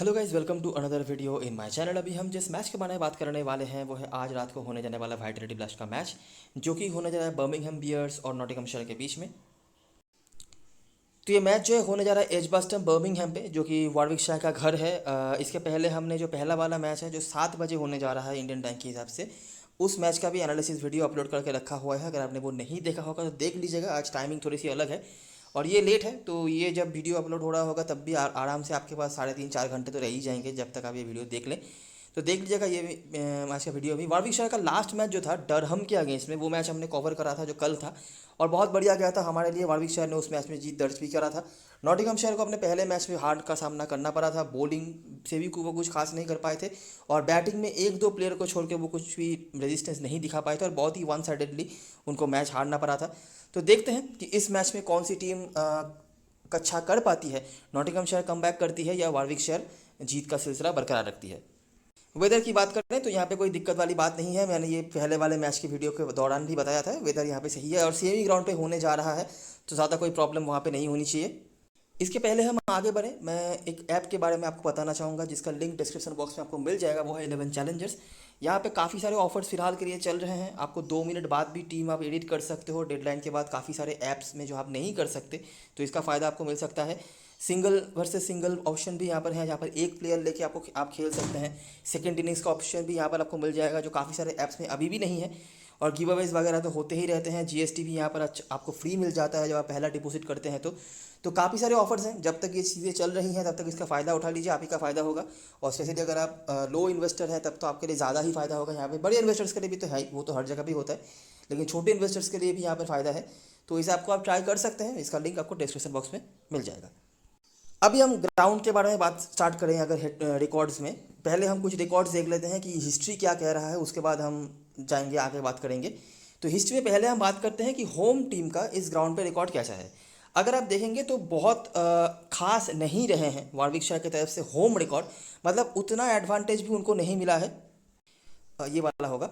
Hello guys, welcome to another video in my channel. अभी हम जिस मैच के बारे में बात करने वाले हैं वो है आज रात को होने जाने वाला वाइटलिटी ब्लास्ट का मैच, जो कि होने जा रहा है बर्मिंघम बियर्स और नॉटिंघमशायर के बीच में। तो ये मैच जो है होने जा रहा है एजबास्टन बर्मिंघम पे, जो कि वारविकशायर का घर है। इसके पहले हमने जो पहला वाला मैच है जो 7 बजे होने जा रहा है इंडियन टाइम के हिसाब से, उस मैच का भी एनालिसिस वीडियो अपलोड करके रखा हुआ है। अगर आपने वो नहीं देखा होगा तो देख लीजिएगा। आज टाइमिंग थोड़ी सी अलग है और ये लेट है, तो ये जब वीडियो अपलोड हो रहा होगा तब भी आराम से आपके पास 3.5-4 घंटे तो रह ही जाएंगे जब तक आप ये वीडियो देख लें। तो देख लीजिएगा ये मैच का वीडियो भी। वारविकशायर का लास्ट मैच जो था डरहम के अगेंस्ट में, वो मैच हमने कवर करा था जो कल था, और बहुत बढ़िया गया था हमारे लिए। वारविकशायर ने उस मैच में जीत दर्ज भी करा था। नॉटिंघमशायर को अपने पहले मैच में हार का सामना करना पड़ा था। बॉलिंग से भी वो कुछ खास नहीं कर पाए थे, और बैटिंग में एक दो प्लेयर को छोड़ के वो कुछ भी रेजिस्टेंस नहीं दिखा पाए थे, और बहुत ही वन साइडेडली उनको मैच हारना पड़ा था। तो देखते हैं कि इस मैच में कौन सी टीम अच्छा कर पाती है। नॉटिंघमशायर कमबैक करती है या वारविकशायर जीत का सिलसिला बरकरार रखती है। वेदर की बात करें तो यहाँ पे कोई दिक्कत वाली बात नहीं है। मैंने ये पहले वाले मैच की वीडियो के दौरान भी बताया था, वेदर यहाँ पे सही है और सेमी ग्राउंड पे होने जा रहा है, तो ज़्यादा कोई प्रॉब्लम वहाँ पे नहीं होनी चाहिए। इसके पहले हम आगे बढ़ें, मैं एक ऐप के बारे में आपको बताना चाहूँगा जिसका लिंक डिस्क्रिप्शन बॉक्स में आपको मिल जाएगा। वो है 11 चैलेंजर्स। यहाँ पे काफ़ी सारे ऑफर्स फिलहाल के लिए चल रहे हैं। आपको 2 मिनट बाद भी टीम आप एडिट कर सकते हो। डेडलाइन के बाद काफ़ी सारे ऐप्स में जो आप नहीं कर सकते, तो इसका फ़ायदा आपको मिल सकता है। सिंगल वर्सेस सिंगल ऑप्शन भी यहाँ पर है, जहाँ पर एक प्लेयर लेके आप खेल सकते हैं। सेकंड इनिंग्स का ऑप्शन भी यहाँ पर आपको मिल जाएगा, जो काफ़ी सारे ऐप्स में अभी भी नहीं है। और गिव अवेज वगैरह तो होते ही रहते हैं। जीएसटी भी यहाँ पर आपको फ्री मिल जाता है जब आप पहला डिपॉजिट करते हैं। तो काफ़ी सारे ऑफर्स हैं। जब तक ये चीज़ें चल रही हैं तब तक इसका फ़ायदा उठा लीजिए, आप ही का फ़ायदा होगा। और स्पेशली अगर आप लो इन्वेस्टर हैं तब तो आपके लिए ज़्यादा ही फ़ायदा होगा। यहाँ पे बड़े इन्वेस्टर्स के लिए भी तो है ही, वो तो हर जगह भी होता है, लेकिन छोटे इन्वेस्टर्स के लिए भी यहाँ पर फ़ायदा है। तो इसे आपको आप ट्राई कर सकते हैं। इसका लिंक आपको डिस्क्रिप्शन बॉक्स में मिल जाएगा। अभी हम ग्राउंड के बारे में बात स्टार्ट करें अगर रिकॉर्ड्स में, पहले हम कुछ रिकॉर्ड्स देख लेते हैं कि हिस्ट्री क्या कह रहा है, उसके बाद हम जाएंगे आगे बात करेंगे। तो हिस्ट्री में पहले हम बात करते हैं कि होम टीम का इस ग्राउंड पे रिकॉर्ड कैसा है। अगर आप देखेंगे तो बहुत खास नहीं रहे हैं वारविकशायर की तरफ से होम रिकॉर्ड, मतलब उतना एडवांटेज भी उनको नहीं मिला है। ये वाला होगा।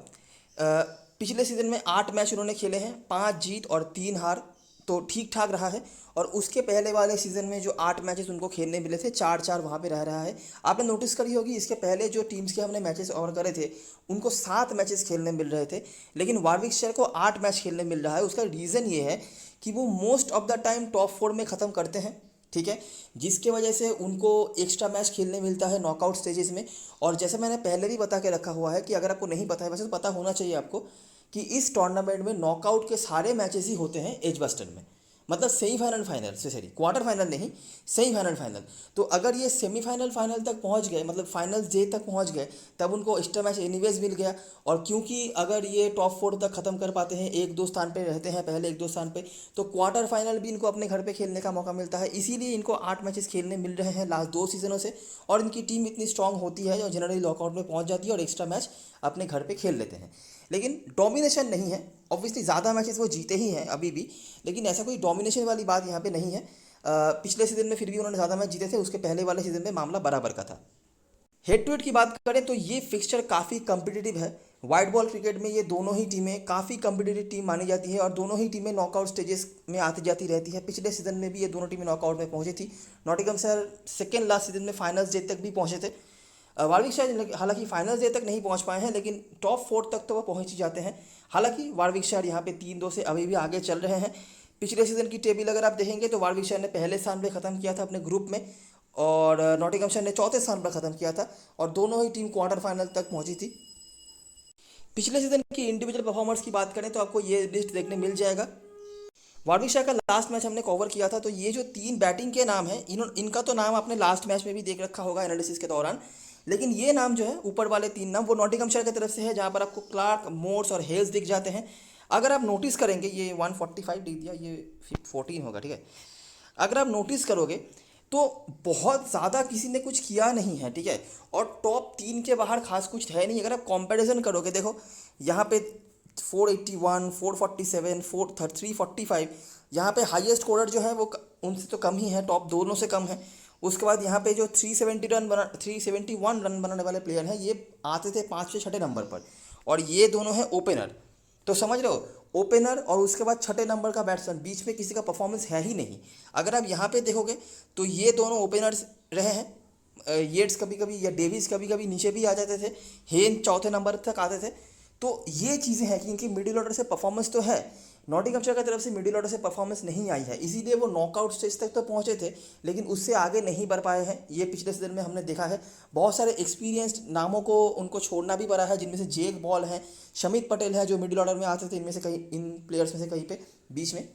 पिछले सीज़न में 8 मैच उन्होंने खेले हैं, 5 जीत और 3 हार, तो ठीक ठाक रहा है। और उसके पहले वाले सीज़न में जो 8 मैचेस उनको खेलने मिले थे, 4-4 वहाँ पे रह रहा है। आपने नोटिस करी होगी इसके पहले जो टीम्स के हमने मैचेस और करे थे उनको 7 मैचेस खेलने मिल रहे थे, लेकिन वारविकशायर को 8 मैच खेलने मिल रहा है। उसका रीज़न ये है कि वो most of the time top 4 में ख़त्म करते हैं, ठीक है, जिसके वजह से उनको एक्स्ट्रा मैच खेलने मिलता है नॉकआउट स्टेजेस में। और जैसे मैंने पहले भी बता के रखा हुआ है कि अगर आपको नहीं पता है, वैसे तो पता होना चाहिए आपको, कि इस टूर्नामेंट में नॉकआउट के सारे मैचेस ही होते हैं एजबास्टन में। मतलब सेमीफाइनल फाइनल से, सॉरी क्वार्टर फाइनल नहीं, सेमीफाइनल फाइनल। तो अगर ये सेमीफाइनल फाइनल तक पहुंच गए, मतलब फाइनल डे तक पहुंच गए, तब उनको एक्स्ट्रा मैच एनीवेज मिल गया। और क्योंकि अगर ये टॉप 4 तक ख़त्म कर पाते हैं, 1-2 स्थान पे रहते हैं पहले, 1-2 स्थान पे, तो क्वार्टर फाइनल भी इनको अपने घर पे खेलने का मौका मिलता है। इसीलिए इनको 8 मैचेस खेलने मिल रहे हैं लास्ट 2 सीज़नों से। और इनकी टीम इतनी स्ट्रांग होती है और जनरली लॉकआउट में पहुंच जाती है और एक्स्ट्रा मैच अपने घर पे खेल लेते हैं। लेकिन डोमिनेशन नहीं है, ऑब्वियसली ज़्यादा मैचेस वो जीते ही हैं अभी भी, लेकिन ऐसा कोई डोमिनेशन वाली बात यहाँ पे नहीं है। पिछले सीज़न में फिर भी उन्होंने ज़्यादा मैच जीते थे, उसके पहले वाले सीज़न में मामला बराबर का था। हेड टू हेड की बात करें तो ये फिक्सचर काफ़ी कम्पिटिटिव है। वाइट बॉल क्रिकेट में ये दोनों ही टीमें काफ़ी कम्पिटिटिव टीम मानी जाती है और दोनों ही टीमें नॉकआउट स्टेजेस में आती जाती रहती है। पिछले सीज़न में भी ये दोनों टीमें नॉकआउट में पहुंची थी। नॉटिंघमशायर सेकेंड लास्ट सीज़न में फाइनल्स डे तक भी पहुंचे थे। वारविकशायर हालांकि फाइनल्स डे तक नहीं पहुंच पाए हैं, लेकिन टॉप 4 तक तो वो पहुंच ही जाते हैं। हालांकि वारविकशायर यहाँ पे 3-2 से अभी भी आगे चल रहे हैं। पिछले सीज़न की टेबल अगर आप देखेंगे तो वारविकशायर ने पहले स्थान पे ख़त्म किया था अपने ग्रुप में, और नॉटिंघमशायर ने चौथे स्थान पर ख़त्म किया था, और दोनों ही टीम क्वार्टर फाइनल तक पहुंची थी। पिछले सीज़न की इंडिविजुअल परफॉर्मर्स की बात करें तो आपको ये लिस्ट देखने मिल जाएगा। वारविकशायर का लास्ट मैच हमने कवर किया था, तो ये जो 3 बैटिंग के नाम हैं, इनका तो नाम आपने लास्ट मैच में भी देख रखा होगा एनालिसिस के दौरान। लेकिन ये नाम जो है, ऊपर वाले 3 नाम, वो नॉटिंघमशायर की तरफ से है, जहाँ पर आपको क्लार्क, मोर्स और हेल्स दिख जाते हैं। अगर आप नोटिस करेंगे, ये 145 दिख दिया, ये 14 होगा, ठीक है। अगर आप नोटिस करोगे तो बहुत ज़्यादा किसी ने कुछ किया नहीं है, ठीक है। और टॉप 3 के बाहर खास कुछ है नहीं। अगर आप कंपैरिजन करोगे, देखो यहाँ पे 481, 447, 345, यहाँ पे हाईएस्ट स्कोरर जो है वो उनसे तो कम ही है, टॉप दोनों से कम है। उसके बाद यहाँ पे जो 371 रन बनाने वाले प्लेयर हैं, ये आते थे 5 से 6 नंबर पर, और ये दोनों हैं ओपनर। तो समझ रहे हो, ओपनर और उसके बाद 6 नंबर का बैट्समैन, बीच में किसी का परफॉर्मेंस है ही नहीं। अगर आप यहाँ पे देखोगे तो ये दोनों ओपनर्स रहे हैं, येट्स कभी कभी या डेविस कभी कभी नीचे भी आ जाते थे, हेन चौथे नंबर तक आते थे। तो ये चीज़ें हैं कि इनकी मिडिल ऑर्डर से परफॉर्मेंस तो है, नॉटिंघमशायर की तरफ से मिडिल ऑर्डर से परफॉर्मेंस नहीं आई है, इसीलिए वो नॉकआउट स्टेज तक तो पहुंचे थे लेकिन उससे आगे नहीं बढ़ पाए हैं। ये पिछले सीजन में हमने देखा है, बहुत सारे एक्सपीरियंस्ड नामों को उनको छोड़ना भी पड़ा है, जिनमें से जेक बॉल है, शमित पटेल है जो मिडिल ऑर्डर में आते थे, इनमें से कहीं, इन प्लेयर्स में से कहीं पे बीच में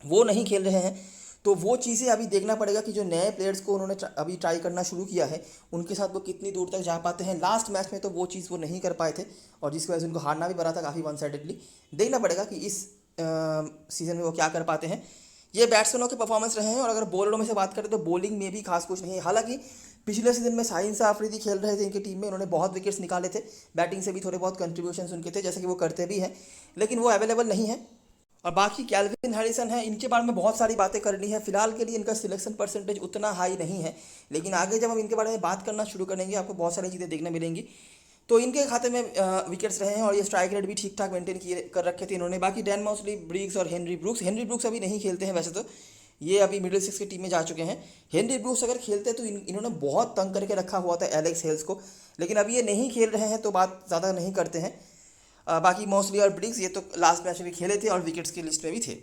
वो नहीं खेल रहे हैं। तो वो चीज़ें अभी देखना पड़ेगा कि जो नए प्लेयर्स को उन्होंने अभी ट्राई करना शुरू किया है उनके साथ वो कितनी दूर तक जा पाते हैं। लास्ट मैच में तो वो चीज़ वो नहीं कर पाए थे और जिसकी वजह से उनको हारना भी पड़ा था काफ़ी वन साइडेडली। देखना पड़ेगा कि इस सीज़न में वो क्या कर पाते हैं। ये बैट्समैनों के परफॉर्मेंस रहे हैं। और अगर बॉलरों में से बात करें तो बॉलिंग में भी खास कुछ नहीं है। हालांकि पिछले सीजन में शाहीन शाह अफरीदी खेल रहे थे इनकी टीम में, उन्होंने बहुत विकेट्स निकाले थे, बैटिंग से भी थोड़े बहुत कंट्रीब्यूशन उनके थे जैसे कि वो करते भी हैं, लेकिन वो अवेलेबल नहीं है। और बाकी कैल्विन हैरिसन है, इनके बारे में बहुत सारी बातें करनी है। फिलहाल के लिए इनका सिलेक्शन परसेंटेज उतना हाई नहीं है, लेकिन आगे जब हम इनके बारे में बात करना शुरू करेंगे आपको बहुत सारी चीज़ें देखने मिलेंगी। तो इनके खाते में विकेट्स रहे हैं और ये स्ट्राइक रेट भी ठीक ठाक मेंटेन किए कर रखे थे इन्होंने। बाकी डैन मॉसली, ब्रिग्स और हेनरी ब्रूक्स अभी नहीं खेलते हैं, वैसे तो ये अभी मिडिल सिक्स की टीम में जा चुके हैं। हेनरी ब्रूक्स अगर खेलते तो इन्होंने बहुत तंग करके रखा हुआ था एलेक्स हेल्स को, लेकिन अभी ये नहीं खेल रहे हैं तो बात ज़्यादा नहीं करते हैं। बाकी मॉसली और ब्रिग्स ये तो लास्ट मैच में भी खेले थे और विकेट्स की लिस्ट में भी थे।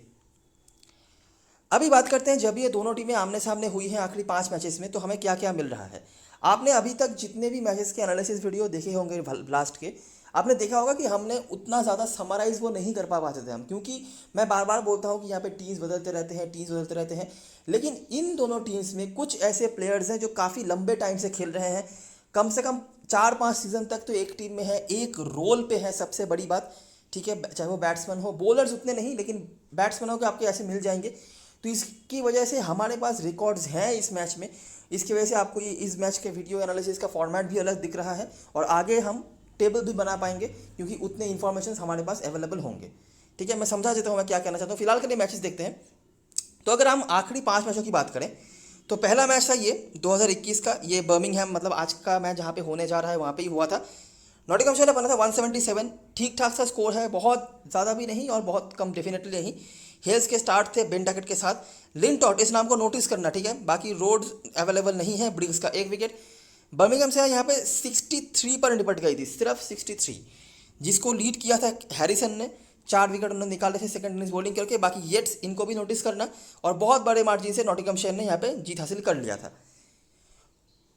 अभी बात करते हैं जब ये दोनों टीमें आमने सामने हुई हैं आखिरी 5 मैचेस में तो हमें क्या क्या मिल रहा है। आपने अभी तक जितने भी मैचेस के एनालिसिस वीडियो देखे होंगे ब्लास्ट के, आपने देखा होगा कि हमने उतना ज़्यादा समराइज़ वो नहीं कर पाते थे हम, क्योंकि मैं बार बार बोलता हूँ कि यहाँ पे टीम्स बदलते रहते हैं, लेकिन इन दोनों टीम्स में कुछ ऐसे प्लेयर्स हैं जो काफ़ी लंबे टाइम से खेल रहे हैं, कम से कम 4-5 सीजन तक तो एक टीम में है, एक रोल पे है, सबसे बड़ी बात, ठीक है, चाहे वो बैट्समैन हो, बॉलर्स उतने नहीं लेकिन बैट्समैनों के आपके ऐसे मिल जाएंगे। तो इसकी वजह से हमारे पास रिकॉर्ड्स हैं इस मैच में, इसकी वजह से आपको ये इस मैच के वीडियो एनालिसिस का फॉर्मेट भी अलग दिख रहा है और आगे हम टेबल भी बना पाएंगे क्योंकि उतने इन्फॉर्मेशन हमारे पास अवेलेबल होंगे। ठीक है, मैं समझा देता हूँ मैं क्या कहना चाहता हूँ। फिलहाल के लिए मैचेस देखते हैं। तो अगर हम आखिरी 5 मैचों की बात करें तो पहला मैच था ये 2021 का, ये बर्मिंघम मतलब आज का मैच जहाँ पे होने जा रहा है वहाँ पे ही हुआ था। नॉटिंघमशायर ने बना था 177, ठीक ठाक सा स्कोर है, बहुत ज़्यादा भी नहीं और बहुत कम डेफिनेटली नहीं। हेल्स के स्टार्ट थे बेन डकट के साथ, लिंटॉट इस नाम को नोटिस करना, ठीक है। बाकी रोड्स अवेलेबल नहीं है, ब्रिग्स का 1 विकेट। बर्मिंघम से यहाँ पे 63 पर निपट गई थी, सिर्फ 63, जिसको लीड किया था हैरिसन ने, 4 विकेट उन्होंने निकाले थे सेकंड इनिंग्स बॉलिंग करके। बाकी येट्स इनको भी नोटिस करना, और बहुत बड़े मार्जिन से नॉटिंघमशायर ने यहाँ पे जीत हासिल कर लिया था।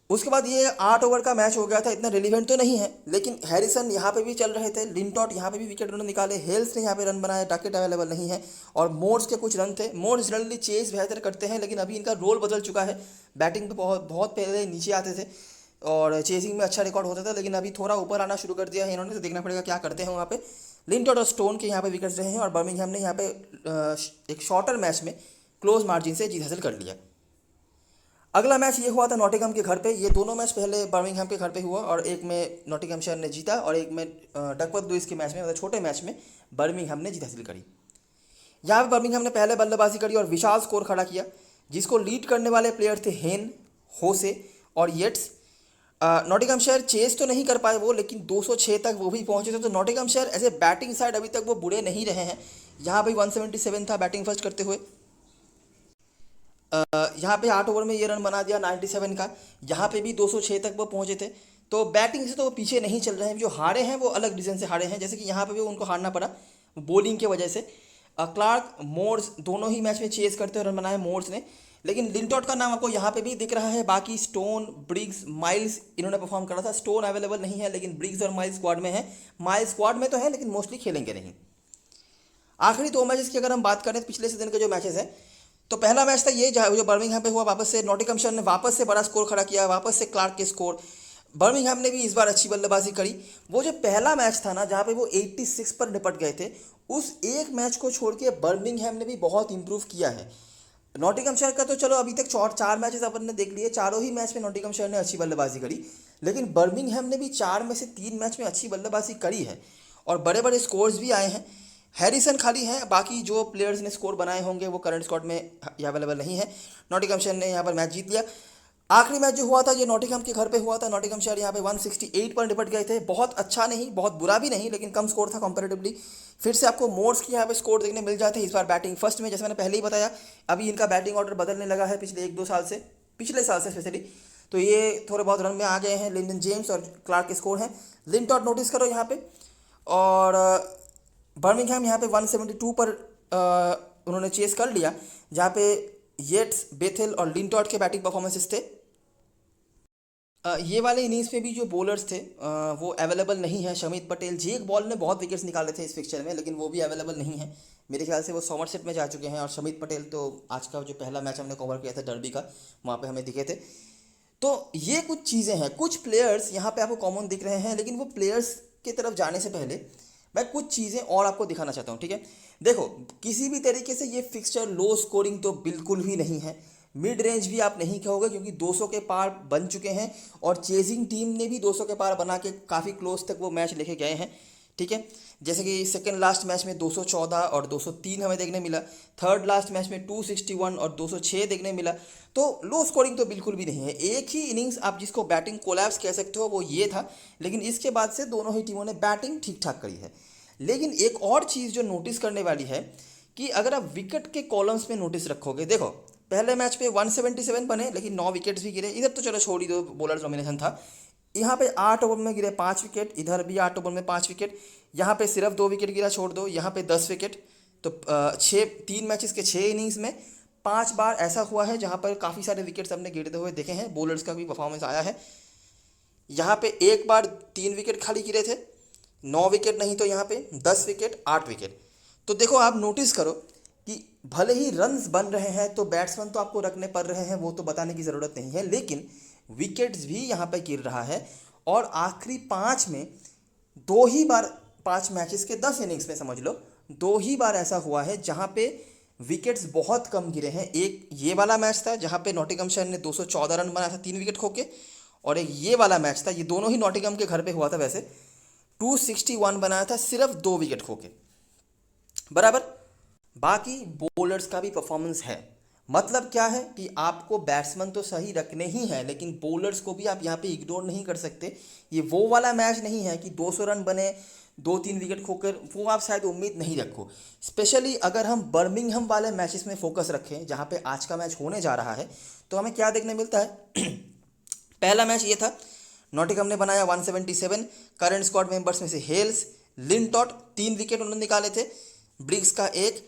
उसके बाद ये 8 ओवर का मैच हो गया था, इतना रिलीवेंट तो नहीं है, लेकिन हैरिसन यहाँ पे भी चल रहे थे, लिंटॉट यहाँ पे भी विकेट उन्होंने निकाले, हेल्स ने यहाँ पे रन बनाए, डकेट अवेलेबल नहीं है और मोर्स के कुछ रन थे। मोर्स जनरली चेस बेहतर करते हैं लेकिन अभी इनका रोल बदल चुका है, बैटिंग पे बहुत बहुत पहले नीचे आते थे और चेसिंग में अच्छा रिकॉर्ड होता था, लेकिन अभी थोड़ा ऊपर आना शुरू कर दिया है इन्होंने, तो देखना पड़ेगा क्या करते हैं वहाँ पे। लिंटॉट और स्टोन के यहाँ पे विकेट्स रहे हैं और बर्मिंघम ने यहाँ पे एक शॉर्टर मैच में क्लोज मार्जिन से जीत हासिल कर लिया। अगला मैच ये हुआ था नॉटिंघम के घर पे। ये दोनों मैच पहले बर्मिंघम के घर पे हुआ और एक में नॉटिंघमशायर ने जीता और एक में डकवर्थ लुईस के मैच में, मतलब छोटे मैच में बर्मिंघम ने जीत हासिल करी। यहाँ पे बर्मिंघम ने पहले बल्लेबाजी करी और विशाल स्कोर खड़ा किया, जिसको लीड करने वाले प्लेयर थे हेन, होसे और येट्स। नॉटिंघमशायर चेस तो नहीं कर पाए वो, लेकिन 206 तक वो भी पहुंचे थे। तो Nottinghamshire as a batting side अभी तक वो बुरे नहीं रहे हैं। यहाँ भाई 177 था बैटिंग फर्स्ट करते हुए। यहाँ पे 8 ओवर में ये रन बना दिया 97 का, यहाँ पे भी 206 तक वो पहुँचे थे। तो बैटिंग से तो वो पीछे नहीं चल रहे हैं, जो हारे हैं वो अलग रीज़न से हारे हैं, जैसे कि यहाँ पे भी उनको हारना पड़ा बॉलिंग की वजह से। क्लार्क, मोर्स दोनों ही मैच में चेस करते हुए रन बनाए मोर्स ने, लेकिन लिंटॉट का नाम आपको यहाँ पे भी दिख रहा है। बाकी स्टोन, ब्रिग्स, माइल्स इन्होंने परफॉर्म करा था। स्टोन अवेलेबल नहीं है लेकिन ब्रिग्स और माइल्स स्क्वाड में है। माइल्स स्क्वाड में तो है लेकिन मोस्टली खेलेंगे नहीं। आखिरी 2 मैचेस की अगर हम बात करें पिछले सीजन के जो मैचेस हैं, तो पहला मैच था ये जो बर्मिंघम पे हुआ, वापस से नॉटिंघमशायर ने वापस से बड़ा स्कोर खड़ा किया, वापस से क्लार्क के स्कोर। बर्मिंघम ने भी इस बार अच्छी बल्लेबाजी करी। वो जो पहला मैच था ना जहाँ पे वो 86 पर निपट गए थे, उस एक मैच को छोड़ के बर्मिंघम ने भी बहुत इंप्रूव किया है। नॉटिंघमशायर का तो चलो अभी तक 4 मैचेस अपन ने देख लिए, चारों ही मैच में नॉटिंघमशायर ने अच्छी बल्लेबाजी करी, लेकिन बर्मिंघम ने भी 4 में से 3 मैच में अच्छी बल्लेबाजी करी है और बड़े बड़े स्कोर्स भी आए हैं। हैरिसन खाली है, बाकी जो प्लेयर्स ने स्कोर बनाए होंगे वो करंट स्क्वाड में अवेलेबल नहीं है। नॉटिंघमशायर ने यहाँ पर मैच जीत लिया। आखिरी मैच जो हुआ था ये नॉटिंघम के घर पे हुआ था। नॉटिंघमशायर यहाँ पे 168 पर निपट गए थे, बहुत अच्छा नहीं बहुत बुरा भी नहीं, लेकिन कम स्कोर था कंपैरेटिवली। फिर से आपको मोर्स की यहाँ पे स्कोर देखने मिल जाते हैं, इस बार बैटिंग फर्स्ट में, जैसे मैंने पहले ही बताया। अभी इनका बैटिंग ऑर्डर बदलने लगा है पिछले 1-2 साल से, पिछले साल से स्पेशली। तो ये थोड़े बहुत रन में आ गए हैं लिंडन जेम्स और क्लार्क स्कोर हैं। लिंटॉट नोटिस करो यहाँ पे, और बर्मिंघम यहाँ पे 172 पर उन्होंने चेस कर लिया, जहाँ पे येट्स, बेथेल और लिंटॉट के बैटिंग परफॉर्मेंसेस थे। ये वाले इनिंग्स पे भी जो बॉलर्स थे वो अवेलेबल नहीं है। शमीत पटेल, जेक बॉल ने बहुत विकेट्स निकाले थे इस फिक्चर में, लेकिन वो भी अवेलेबल नहीं है। मेरे ख्याल से वो समरसेट में जा चुके हैं। और शमीत पटेल तो आज का जो पहला मैच हमने कवर किया था डर्बी का, वहाँ पे हमें दिखे थे। तो ये कुछ चीज़ें हैं, कुछ प्लेयर्स यहाँ पे आपको कॉमन दिख रहे हैं, लेकिन वो प्लेयर्स की तरफ जाने से पहले मैं कुछ चीज़ें और आपको दिखाना चाहता हूँ, ठीक है। देखो, किसी भी तरीके से ये फिक्सचर लो स्कोरिंग तो बिल्कुल भी नहीं है, मिड रेंज भी आप नहीं कहोगे, क्योंकि 200 के पार बन चुके हैं और चेजिंग टीम ने भी 200 के पार बना के काफ़ी क्लोज तक वो मैच लेके गए हैं, ठीक है। जैसे कि सेकंड लास्ट मैच में 214 और 203 हमें देखने मिला, थर्ड लास्ट मैच में 261 और 206 देखने मिला। तो लो स्कोरिंग तो बिल्कुल भी नहीं है। एक ही इनिंग्स आप जिसको बैटिंग कोलैप्स कह सकते हो वो ये था, लेकिन इसके बाद से दोनों ही टीमों ने बैटिंग ठीक ठाक करी है। लेकिन एक और चीज़ जो नोटिस करने वाली है कि अगर आप विकेट के कॉलम्स में नोटिस रखोगे, देखो पहले मैच पे 177 बने, लेकिन 9 विकेट्स भी गिरे। इधर तो चलो छोड़ ही दो, बॉलर डोमिनेशन था। यहाँ पे 8 ओवर में गिरे 5 विकेट, इधर भी 8 ओवर में 5 विकेट, यहाँ पे सिर्फ 2 विकेट गिरा, छोड़ दो, यहाँ पे 10 विकेट। तो 3 मैचेस के 6 इनिंग्स में 5 बार ऐसा हुआ है जहाँ पर काफ़ी सारे विकेट्स हमने गिरते हुए देखे हैं। बॉलर्स का भी परफॉर्मेंस आया है। यहाँ पे एक बार 3 विकेट खाली गिरे थे, 9 विकेट नहीं तो यहाँ पे 10 विकेट, 8 विकेट। तो देखो आप नोटिस करो कि भले ही रन्स बन रहे हैं तो बैट्समैन तो आपको रखने पड़ रहे हैं, वो तो बताने की ज़रूरत नहीं है, लेकिन विकेट्स भी यहाँ पे गिर रहा है। और आखिरी 5 में 2 ही बार, 5 मैचेस के 10 इनिंग्स में समझ लो 2 ही बार ऐसा हुआ है जहाँ पे विकेट्स बहुत कम गिरे हैं। एक ये वाला मैच था जहाँ पे नॉटिंघमशायर ने 214 रन बनाया था 3 विकेट खो के, और एक ये वाला मैच था, ये दोनों ही नॉटिंघम के घर पे हुआ था वैसे, 261 बनाया था सिर्फ 2 विकेट खो के, बराबर। बाकी बॉलर्स का भी परफॉर्मेंस है। मतलब क्या है कि आपको बैट्समैन तो सही रखने ही है, लेकिन बॉलर्स को भी आप यहाँ पे इग्नोर नहीं कर सकते। ये वो वाला मैच नहीं है कि 200 रन बने 2-3 विकेट खोकर, वो आप शायद उम्मीद नहीं रखो। स्पेशली अगर हम बर्मिंघम वाले मैचेस में फोकस रखें जहाँ पे आज का मैच होने जा रहा है, तो हमें क्या देखने मिलता है। पहला मैच ये था, नॉटिंघम ने बनाया 177, करंट स्क्वाड मेंबर्स में से हेल्स, लिंटॉट 3 विकेट उन्होंने निकाले थे, ब्रिग्स का 1,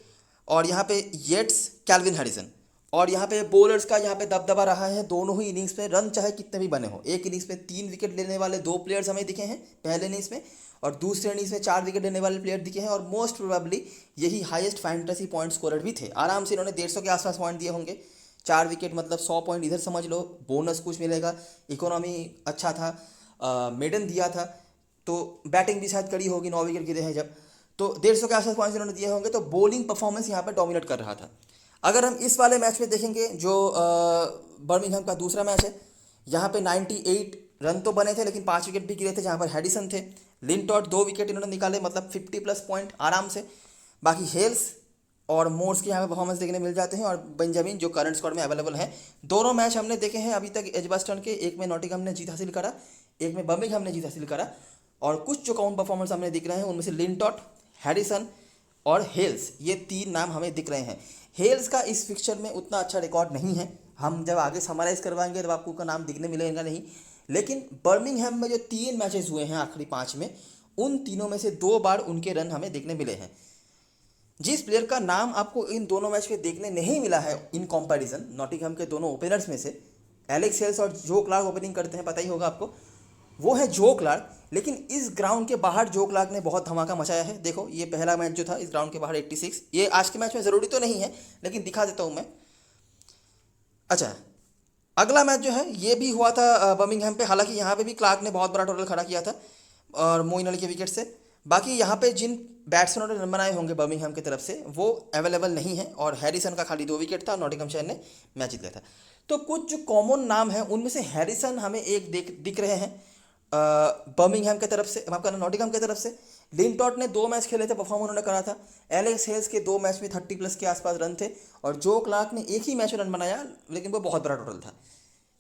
और यहाँ पे येट्स, कैल्विन हैरिसन। और यहाँ पे बॉलर्स का यहाँ पे दबदबा रहा है दोनों ही इनिंग्स में, रन चाहे कितने भी बने हो। एक इनिंग्स में 3 विकेट लेने वाले 2 प्लेयर्स हमें दिखे हैं पहले इनिंग्स में, और दूसरे इनिंग्स में 4 विकेट लेने वाले प्लेयर दिखे हैं, और मोस्ट प्रोबेबली यही हाईएस्ट फैंटेसी पॉइंट स्कोरर भी थे। आराम से इन्होंने 150 के आसपास पॉइंट दिए होंगे। 4 विकेट मतलब 100 पॉइंट इधर समझ लो, बोनस कुछ मिलेगा, इकोनॉमी अच्छा था, मेडन दिया था, तो बैटिंग भी शायद कड़ी होगी, 9 विकेट गिरे हैं जब, तो 150 के आसपास पॉइंट्स इन्होंने दिए होंगे। तो बॉलिंग परफॉर्मेंस यहाँ पर डोमिनेट कर रहा था। अगर हम इस वाले मैच में देखेंगे जो बर्मिंघम का दूसरा मैच है, यहाँ पे 98 रन तो बने थे, लेकिन 5 विकेट भी गिरे थे, जहाँ पर हैडिसन थे। लिंटॉट 2 विकेट इन्होंने निकाले, मतलब 50+ पॉइंट आराम से। बाकी हेल्स और मोर्स के यहाँ पे परफॉर्मेंस देखने मिल जाते हैं, और बेंजामिन जो करंट स्क्वाड में अवेलेबल है। दोनों मैच हमने देखे हैं अभी तक एजबास्टन के, एक में नॉटिंघम ने जीत हासिल करा, एक में बर्मिंघम ने जीत हासिल करा। और कुछ जो काउंट परफॉर्मेंस हमें दिख रहे हैं उनमें से लिंटॉट, हैरिसन और हेल्स, ये 3 नाम हमें दिख रहे हैं। हेल्स का इस फिक्चर में उतना अच्छा रिकॉर्ड नहीं है, हम जब आगे समराइज करवाएंगे तब आपको का नाम दिखने मिलेगा नहीं। लेकिन बर्मिंघम में जो 3 मैचेस हुए हैं आखिरी 5 में, उन तीनों में से 2 बार उनके रन हमें देखने मिले हैं। जिस प्लेयर का नाम आपको इन दोनों मैच में देखने नहीं मिला है इन कंपैरिजन नॉटिंघम के दोनों ओपनर्स में से, एलेक्स हेल्स और जो क्लार्क ओपनिंग करते हैं, पता ही होगा आपको, वो है जो क्लार्क। लेकिन इस ग्राउंड के बाहर जो क्लार्क ने बहुत धमाका मचाया है। देखो ये पहला मैच जो था इस ग्राउंड के बाहर 86, ये आज के मैच में ज़रूरी तो नहीं है लेकिन दिखा देता हूँ मैं। अच्छा, अगला मैच जो है ये भी हुआ था बर्मिंघम पे, हालांकि यहाँ पे भी क्लार्क ने बहुत बड़ा टोटल खड़ा किया था और मोइन अली के विकेट से। बाकी यहाँ पे जिन बैट्समैनों ने रन बनाए होंगे बर्मिंघम की तरफ से वो अवेलेबल नहीं है, और हैरिसन का खाली 2 विकेट था, नॉटिंघमशायर ने मैच जीत लिया था। तो कुछ जो कॉमन नाम है उनमें से हैरिसन हमें एक दिख रहे हैं बर्मिंघम की तरफ से, माफ करना नॉटिंघम की तरफ से। लिंटॉट ने 2 मैच खेले थे, परफॉर्म उन्होंने करा था। एलेक्स हेल्स के 2 मैच में 30+ के आसपास रन थे, और जो क्लार्क ने एक ही मैच में रन बनाया, लेकिन वो बहुत बड़ा टोटल था,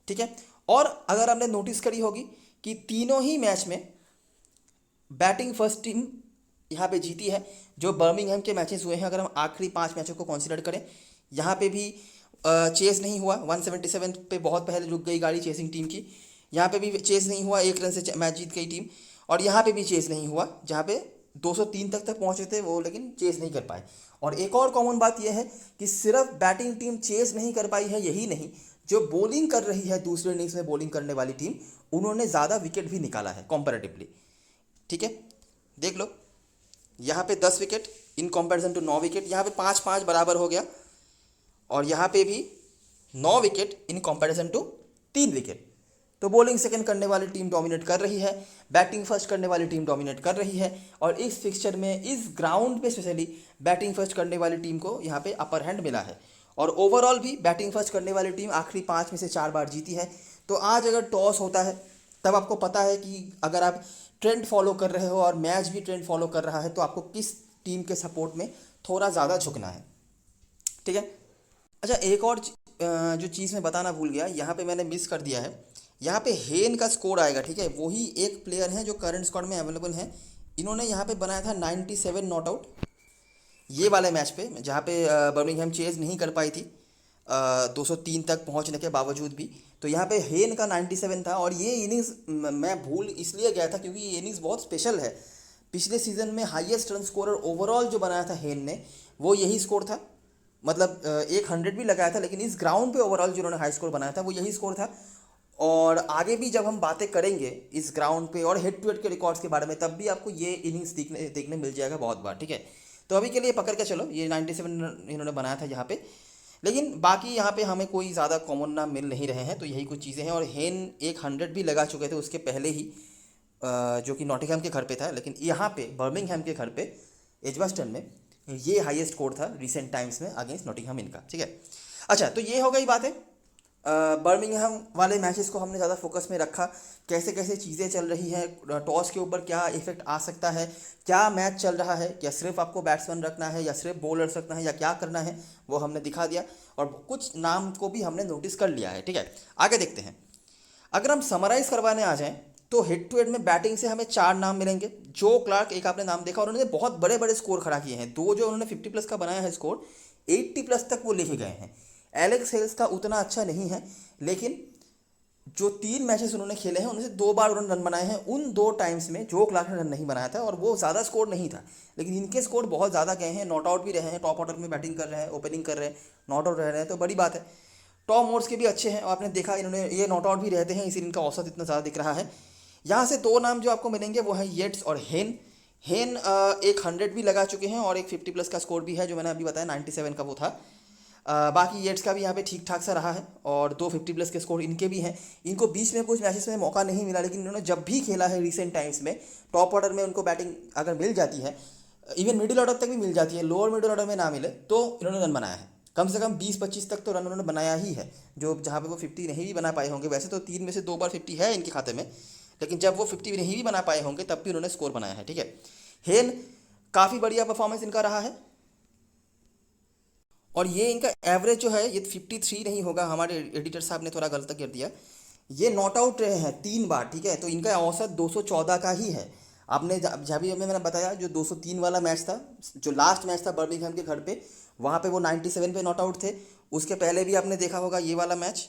ठीक है। और अगर आपने नोटिस करी होगी कि तीनों ही मैच में बैटिंग फर्स्ट टीम यहाँ पे जीती है। जो बर्मिंघम के मैचेस हुए हैं, अगर हम आखिरी 5 मैचों को कंसीडर करें, यहाँ पे भी चेस नहीं हुआ, 177 पे बहुत पहले रुक गई गाड़ी चेसिंग टीम की। यहाँ पे भी चेस नहीं हुआ, 1 रन से मैच जीत गई टीम। और यहाँ पे भी चेस नहीं हुआ, जहाँ पे 203 तक पहुँचे थे वो, लेकिन चेस नहीं कर पाए। और एक और कॉमन बात यह है कि सिर्फ बैटिंग टीम चेस नहीं कर पाई है, यही नहीं, जो बॉलिंग कर रही है दूसरे इनिंग्स में बॉलिंग करने वाली टीम, उन्होंने ज़्यादा विकेट भी निकाला है कंपैरेटिवली। ठीक है, देख लो, यहाँ पे 10 wicket in comparison to 9 wicket, यहाँ पे 5-5 बराबर हो गया। और यहाँ पे भी 9 wicket in comparison to 3 wicket. तो बॉलिंग सेकंड करने वाली टीम डोमिनेट कर रही है, बैटिंग फर्स्ट करने वाली टीम डोमिनेट कर रही है। और इस फिक्सचर में, इस ग्राउंड पे स्पेशली बैटिंग फर्स्ट करने वाली टीम को यहाँ पे अपर हैंड मिला है। और ओवरऑल भी बैटिंग फर्स्ट करने वाली टीम आखिरी 5 में से 4 बार जीती है। तो आज अगर टॉस होता है तब आपको पता है कि अगर आप ट्रेंड फॉलो कर रहे हो और मैच भी ट्रेंड फॉलो कर रहा है तो आपको किस टीम के सपोर्ट में थोड़ा ज़्यादा झुकना है। ठीक है। अच्छा, एक और जो चीज़ मैं बताना भूल गया, यहाँ पे मैंने मिस कर दिया है, यहाँ पे हेन का स्कोर आएगा। ठीक है, वही एक प्लेयर हैं जो करंट स्क्वाड में अवेलेबल हैं। इन्होंने यहाँ पे बनाया था 97 नॉट आउट ये वाले मैच पे, जहाँ पे बर्मिंघम चेज नहीं कर पाई थी 203 तक पहुँचने के बावजूद भी। तो यहाँ पे हेन का 97 था। और ये इनिंग्स मैं भूल इसलिए गया था क्योंकि ये इनिंग्स बहुत स्पेशल है। पिछले सीज़न में हाईएस्ट रन स्कोरर ओवरऑल जो बनाया था हेन ने, वो यही स्कोर था। मतलब 100 भी लगाया था, लेकिन इस ग्राउंड पे ओवरऑल जिन्होंने हाई स्कोर बनाया था वो यही स्कोर था। और आगे भी जब हम बातें करेंगे इस ग्राउंड पे और हेड टू हेड के रिकॉर्ड्स के बारे में, तब भी आपको ये इनिंग्स देखने मिल जाएगा बहुत बार। ठीक है, तो अभी के लिए पकड़ के चलो, ये 97 रन इन्होंने बनाया था यहाँ पे। लेकिन बाकी यहाँ पे हमें कोई ज़्यादा कॉमन नाम मिल नहीं रहे हैं, तो यही कुछ चीज़ें हैं। और हेन 100 भी लगा चुके थे उसके पहले ही, जो कि नॉटिंघम के घर पे था। लेकिन यहाँ पे बर्मिंघम के घर पे एजबास्टन में ये हाईएस्ट स्कोर था रिसेंट टाइम्स में अगेंस्ट नॉटिंघम इनका। ठीक है। अच्छा, तो ये हो गई बात है। बर्मिंघम वाले मैचेस को हमने ज़्यादा फोकस में रखा, कैसे कैसे चीज़ें चल रही हैं, टॉस के ऊपर क्या इफेक्ट आ सकता है, क्या मैच चल रहा है, क्या सिर्फ आपको बैट्समैन रखना है या सिर्फ बॉलर्स रखना है या क्या करना है, वो हमने दिखा दिया। और कुछ नाम को भी हमने नोटिस कर लिया है। ठीक है, आगे देखते हैं। अगर हम समराइज़ करवाने आ जाएँ तो हेड टू हेड में बैटिंग से हमें 4 नाम मिलेंगे। जो क्लार्क, एक आपने नाम देखा, उन्होंने बहुत बड़े बड़े स्कोर खड़ा किए हैं। 2 जो उन्होंने 50+ का बनाया है स्कोर, 80+ तक वो लेके गए हैं। एलेक्स हेल्स का उतना अच्छा नहीं है, लेकिन जो 3 मैचेस उन्होंने खेले हैं उनसे 2 बार उन्होंने रन बनाए हैं। उन 2 टाइम्स में जो क्लार्क ने रन नहीं बनाया था और वो ज़्यादा स्कोर नहीं था, लेकिन इनके स्कोर बहुत ज़्यादा गए हैं। नॉट आउट भी रहे हैं, टॉप ऑर्डर में बैटिंग कर रहे हैं, ओपनिंग कर रहे हैं, नॉट आउट रह रहे हैं, तो बड़ी बात है। टॉम मोर्स के भी अच्छे हैं, और आपने देखा इन्होंने ये नॉट आउट भी रहते हैं, इसीलिए इनका औसत इतना ज़्यादा दिख रहा है। यहाँ से 2 नाम जो आपको मिलेंगे वो हैं येट्स और हेन। हेन 100 भी लगा चुके हैं और एक 50+ का स्कोर भी है, जो मैंने अभी बताया 97 का वो था। बाकी येट्स का भी यहाँ पे ठीक ठाक सा रहा है और 2 50+ के स्कोर इनके भी हैं। इनको बीच में कुछ मैचेस में मौका नहीं मिला, लेकिन इन्होंने जब भी खेला है रिसेंट टाइम्स में, टॉप ऑर्डर में उनको बैटिंग अगर मिल जाती है, इवन मिडिल ऑर्डर तक भी मिल जाती है, लोअर मिडिल ऑर्डर में ना मिले तो इन्होंने रन बनाया है। कम से कम 20-25 तक तो रन उन्होंने बनाया ही है, जो जहाँ पे वो 50 नहीं भी बना पाए होंगे। वैसे तो 3 में से 2 बार 50 है इनके खाते में, लेकिन जब वो 50 नहीं भी बना पाए होंगे तब भी उन्होंने स्कोर बनाया है। ठीक है, हेन काफ़ी बढ़िया परफॉर्मेंस इनका रहा है। और ये इनका एवरेज जो है ये 53 नहीं होगा, हमारे एडिटर साहब ने थोड़ा गलत कर दिया। ये नॉट आउट रहे हैं 3 बार। ठीक है, तो इनका औसत 214 का ही है। आपने जहाँ भी मैंने बताया जो 203 वाला मैच था, जो लास्ट मैच था बर्मिंघम के घर पे, वहाँ पे वो 97 पे नॉट आउट थे। उसके पहले भी आपने देखा होगा ये वाला मैच,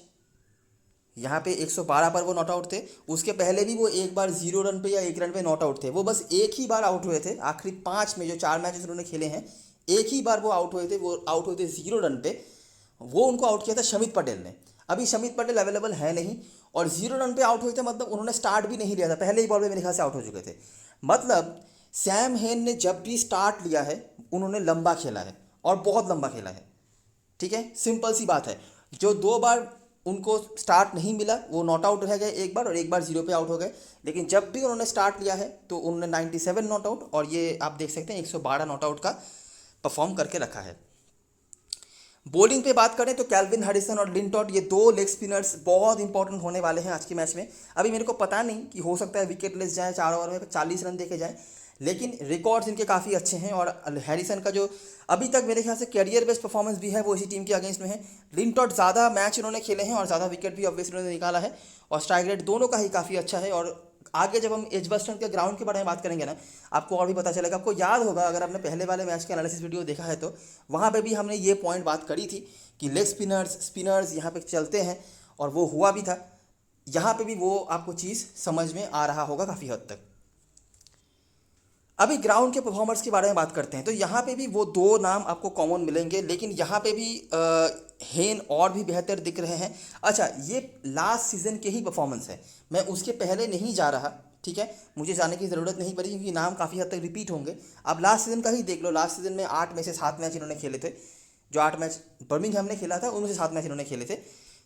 यहाँ पे 112 पर वो नॉट आउट थे। उसके पहले भी वो एक बार 0 रन पे या 1 रन पे नॉट आउट थे। वो बस एक ही बार आउट हुए थे आखिरी 5 में, जो 4 मैचेस उन्होंने खेले हैं, एक ही बार वो आउट हुए थे। वो आउट हुए थे 0 रन पे। वो उनको आउट किया था शमित पटेल ने। अभी शमित पटेल अवेलेबल है नहीं, और 0 रन पे आउट हुए थे, मतलब उन्होंने स्टार्ट भी नहीं लिया था, पहले ही बॉल में मेरे ख्याल से आउट हो चुके थे। मतलब सैम हेन ने जब भी स्टार्ट लिया है उन्होंने लंबा खेला है, और बहुत लंबा खेला है। ठीक है, सिंपल सी बात है। जो 2 बार उनको स्टार्ट नहीं मिला वो नॉट आउट रह गए, एक बार, और एक बार 0 पे आउट हो गए। लेकिन जब भी उन्होंने स्टार्ट लिया है तो उन्होंने 97 नॉट आउट, और ये आप देख सकते हैं 112 नॉट आउट का परफॉर्म करके रखा है। बॉलिंग पे बात करें तो कैल्विन हैरिसन और लिंटॉट, ये 2 लेग स्पिनर्स बहुत इंपॉर्टेंट होने वाले हैं आज के मैच में। अभी मेरे को पता नहीं कि हो सकता है विकेट लेस जाए, 4 ओवर में 40 रन देके जाए, लेकिन रिकॉर्ड्स इनके काफ़ी अच्छे हैं। और हैरिसन का जो अभी तक मेरे ख्याल से कैरियर बेस्ट परफॉर्मेंस भी है वो इसी टीम के अगेंस्ट में है। लिंटॉट ज़्यादा मैच इन्होंने खेले हैं और ज़्यादा विकेट भी ऑब्वियसली उन्होंने निकाला है, और स्ट्राइक रेट दोनों का ही काफ़ी अच्छा है। और आगे जब हम एजबस्टन के ग्राउंड के बारे में बात करेंगे ना, आपको और भी पता चलेगा। आपको याद होगा, अगर आपने पहले वाले मैच के एनालिसिस वीडियो देखा है तो वहाँ पे भी हमने ये पॉइंट बात करी थी कि लेग स्पिनर्स यहाँ पे चलते हैं, और वो हुआ भी था। यहाँ पे भी वो आपको चीज़ समझ में आ रहा होगा काफ़ी हद तक। अभी ग्राउंड के परफॉर्मर्स के बारे में बात करते हैं, तो यहाँ पे भी वो दो नाम आपको कॉमन मिलेंगे, लेकिन यहाँ पे भी हेन और भी बेहतर दिख रहे हैं। अच्छा, ये लास्ट सीज़न के ही परफॉर्मेंस है, मैं उसके पहले नहीं जा रहा, ठीक है, मुझे जाने की ज़रूरत नहीं पड़ी क्योंकि नाम काफ़ी हद तक रिपीट होंगे। अब लास्ट सीज़न का ही देख लो, लास्ट सीज़न में 8 में से 7 मैच इन्होंने खेले थे, जो 8 मैच बर्मिंघम ने खेला था उनमें से 7 मैच इन्होंने खेले थे।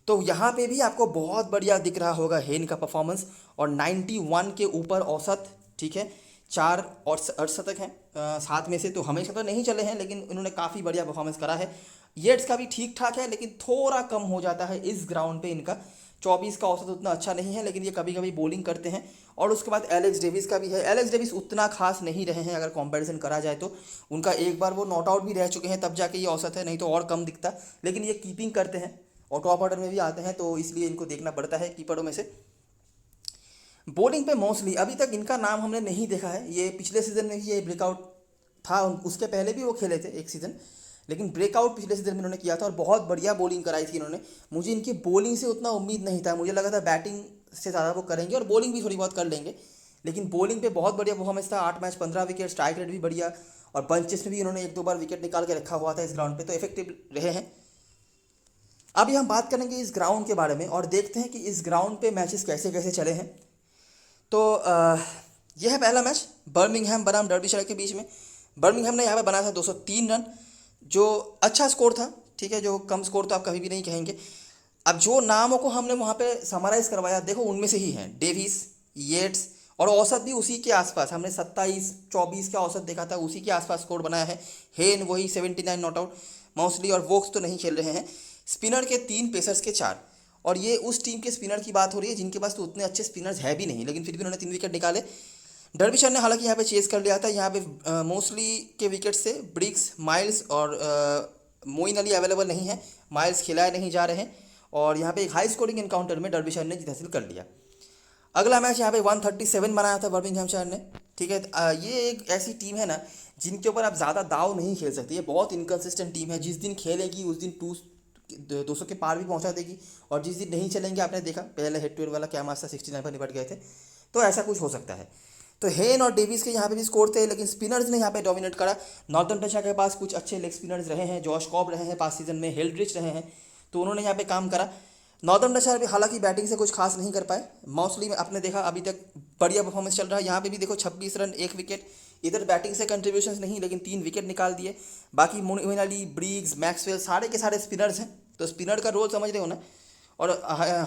तो यहाँ पे भी आपको बहुत बढ़िया दिख रहा होगा हेन का परफॉर्मेंस, और 91 के ऊपर औसत, ठीक है, 4 और अर्धशतक हैं 7 में से, तो हमेशा तो नहीं चले हैं, लेकिन इन्होंने काफ़ी बढ़िया परफॉर्मेंस करा है। येट्स का भी ठीक ठाक है, लेकिन थोड़ा कम हो जाता है इस ग्राउंड पे इनका। 24 का औसत उतना अच्छा नहीं है, लेकिन ये कभी कभी बॉलिंग करते हैं। और उसके बाद एलेक्स डेविस का भी है। एलेक्स डेविस उतना खास नहीं रहे हैं अगर कंपैरिजन करा जाए तो। उनका एक बार वो नॉट आउट भी रह चुके हैं, तब जाके ये औसत है, नहीं तो और कम दिखता। लेकिन ये कीपिंग करते हैं और टॉप ऑर्डर में भी आते हैं, तो इसलिए इनको देखना पड़ता है कीपरों में से। बॉलिंग पे मोस्टली अभी तक इनका नाम हमने नहीं देखा है। ये पिछले सीज़न में भी ये ब्रेकआउट था, उसके पहले भी वो खेले थे एक सीज़न, लेकिन ब्रेकआउट पिछले सीज़न में इन्होंने किया था और बहुत बढ़िया बॉलिंग कराई थी इन्होंने। मुझे इनकी बॉलिंग से उतना उम्मीद नहीं था, मुझे लगा था बैटिंग से ज़्यादा वो करेंगे और बॉलिंग भी थोड़ी बहुत कर लेंगे, लेकिन बॉलिंग पे बहुत बढ़िया परफॉर्मेंस था। 8 मैच 15 विकेट, स्ट्राइक रेट भी बढ़िया, और बंचेस में भी इन्होंने 1-2 बार विकेट निकाल के रखा हुआ था इस ग्राउंड पे, तो इफेक्टिव रहे हैं। अभी हम बात करेंगे इस ग्राउंड के बारे में और देखते हैं कि इस ग्राउंड पे मैचेस कैसे कैसे चले हैं। तो यह है पहला मैच बर्मिंघम बनाम डर्बीशायर के बीच में। बर्मिंघम ने यहाँ पे बनाया था 203 रन, जो अच्छा स्कोर था, ठीक है, जो कम स्कोर तो आप कभी भी नहीं कहेंगे। अब जो नामों को हमने वहाँ पे समराइज़ करवाया, देखो उनमें से ही हैं डेविस, येट्स, और औसत भी उसी के आसपास, हमने 27-24 का औसत देखा था, उसी के आसपास स्कोर बनाया है। हेन वही 79 नॉट आउट, मौसली और वोक्स तो नहीं खेल रहे हैं। स्पिनर के 3, पेसर्स के 4, और ये उस टीम के स्पिनर की बात हो रही है जिनके पास तो उतने अच्छे स्पिनर्स है भी नहीं, लेकिन फिर भी उन्होंने 3 विकेट निकाले। डर्बीशायर ने हालांकि यहाँ पे चेस कर लिया था। यहाँ पे मोस्टली के विकेट से ब्रिक्स, माइल्स और मोइन अली अवेलेबल नहीं है, माइल्स खिलाए नहीं जा रहे हैं, और यहाँ पे एक हाई स्कोरिंग एनकाउंटर में डर्बीशायर ने जीत हासिल कर लिया। अगला मैच यहाँ पे 137 बनाया था बर्मिंघमशायर ने, ठीक है। ये एक ऐसी टीम है ना जिनके ऊपर आप ज़्यादा दाव नहीं खेल सकते। ये बहुत इनकन्सिस्टेंट टीम है, जिस दिन खेलेगी उस दिन 200 के पार भी पहुंचा देगी, और जिस दिन नहीं चलेंगे, आपने देखा पहले हेड टू हेड वाला क्या मैच था, 69 पर निपट गए थे, तो ऐसा कुछ हो सकता है। तो हेन और डेविस के यहाँ पे भी स्कोर थे, लेकिन स्पिनर्स ने यहाँ पे डोमिनेट करा। नॉर्थन टशा के पास कुछ अच्छे लेग स्पिनर्स रहे हैं, जॉश कॉब रहे हैं पास सीजन में, हेल्ड्रिच रहे हैं, तो उन्होंने यहाँ पे काम करा। नॉर्थन टशा भी हालांकि बैटिंग से कुछ खास नहीं कर पाए। मौसली में आपने देखा अभी तक बढ़िया परफॉर्मेंस चल रहा है, यहाँ पे भी देखो 26 रन 1 विकेट, इधर बैटिंग से कंट्रीब्यूशन नहीं, लेकिन 3 विकेट निकाल दिए। बाकी मोइन अली, ब्रिग्स, मैक्सवेल सारे के सारे स्पिनर्स हैं, तो स्पिनर का रोल समझ रहे हो ना। और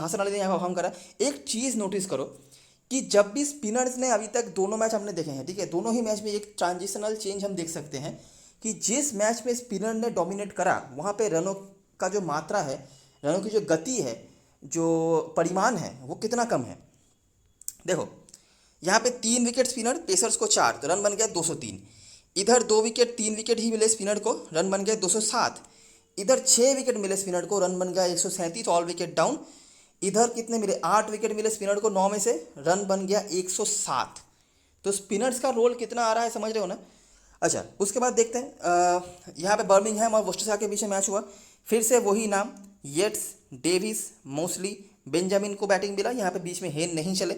हसन अली ने यहाँ परफॉर्म करा। एक चीज़ नोटिस करो कि जब भी स्पिनर्स ने अभी तक दोनों मैच हमने देखे हैं, ठीक है, दोनों ही मैच में एक ट्रांजिशनल चेंज हम देख सकते हैं कि जिस मैच में स्पिनर ने डोमिनेट करा वहाँ पे रनों का जो मात्रा है, रनों की जो गति है, जो परिमाण है, वो कितना कम है। देखो यहाँ पे 3 विकेट स्पिनर, पेसर्स को 4, तो रन बन गया 203। इधर 2 विकेट 3 विकेट ही मिले स्पिनर को, रन बन गया 207। इधर 6 विकेट मिले स्पिनर को, रन बन गया 137, ऑल विकेट डाउन। इधर कितने मिले, 8 विकेट मिले स्पिनर को 9 में से, रन बन गया 107। तो स्पिनर्स का रोल कितना आ रहा है, समझ रहे हो ना। अच्छा, उसके बाद देखते हैं यहाँ पे बर्मिंघम और वोस्टरशायर के बीच में मैच हुआ। फिर से वही नाम, येट्स, डेविस, मोस्ली, बेंजामिन को बैटिंग मिला। यहाँ पे बीच में हेन नहीं चले,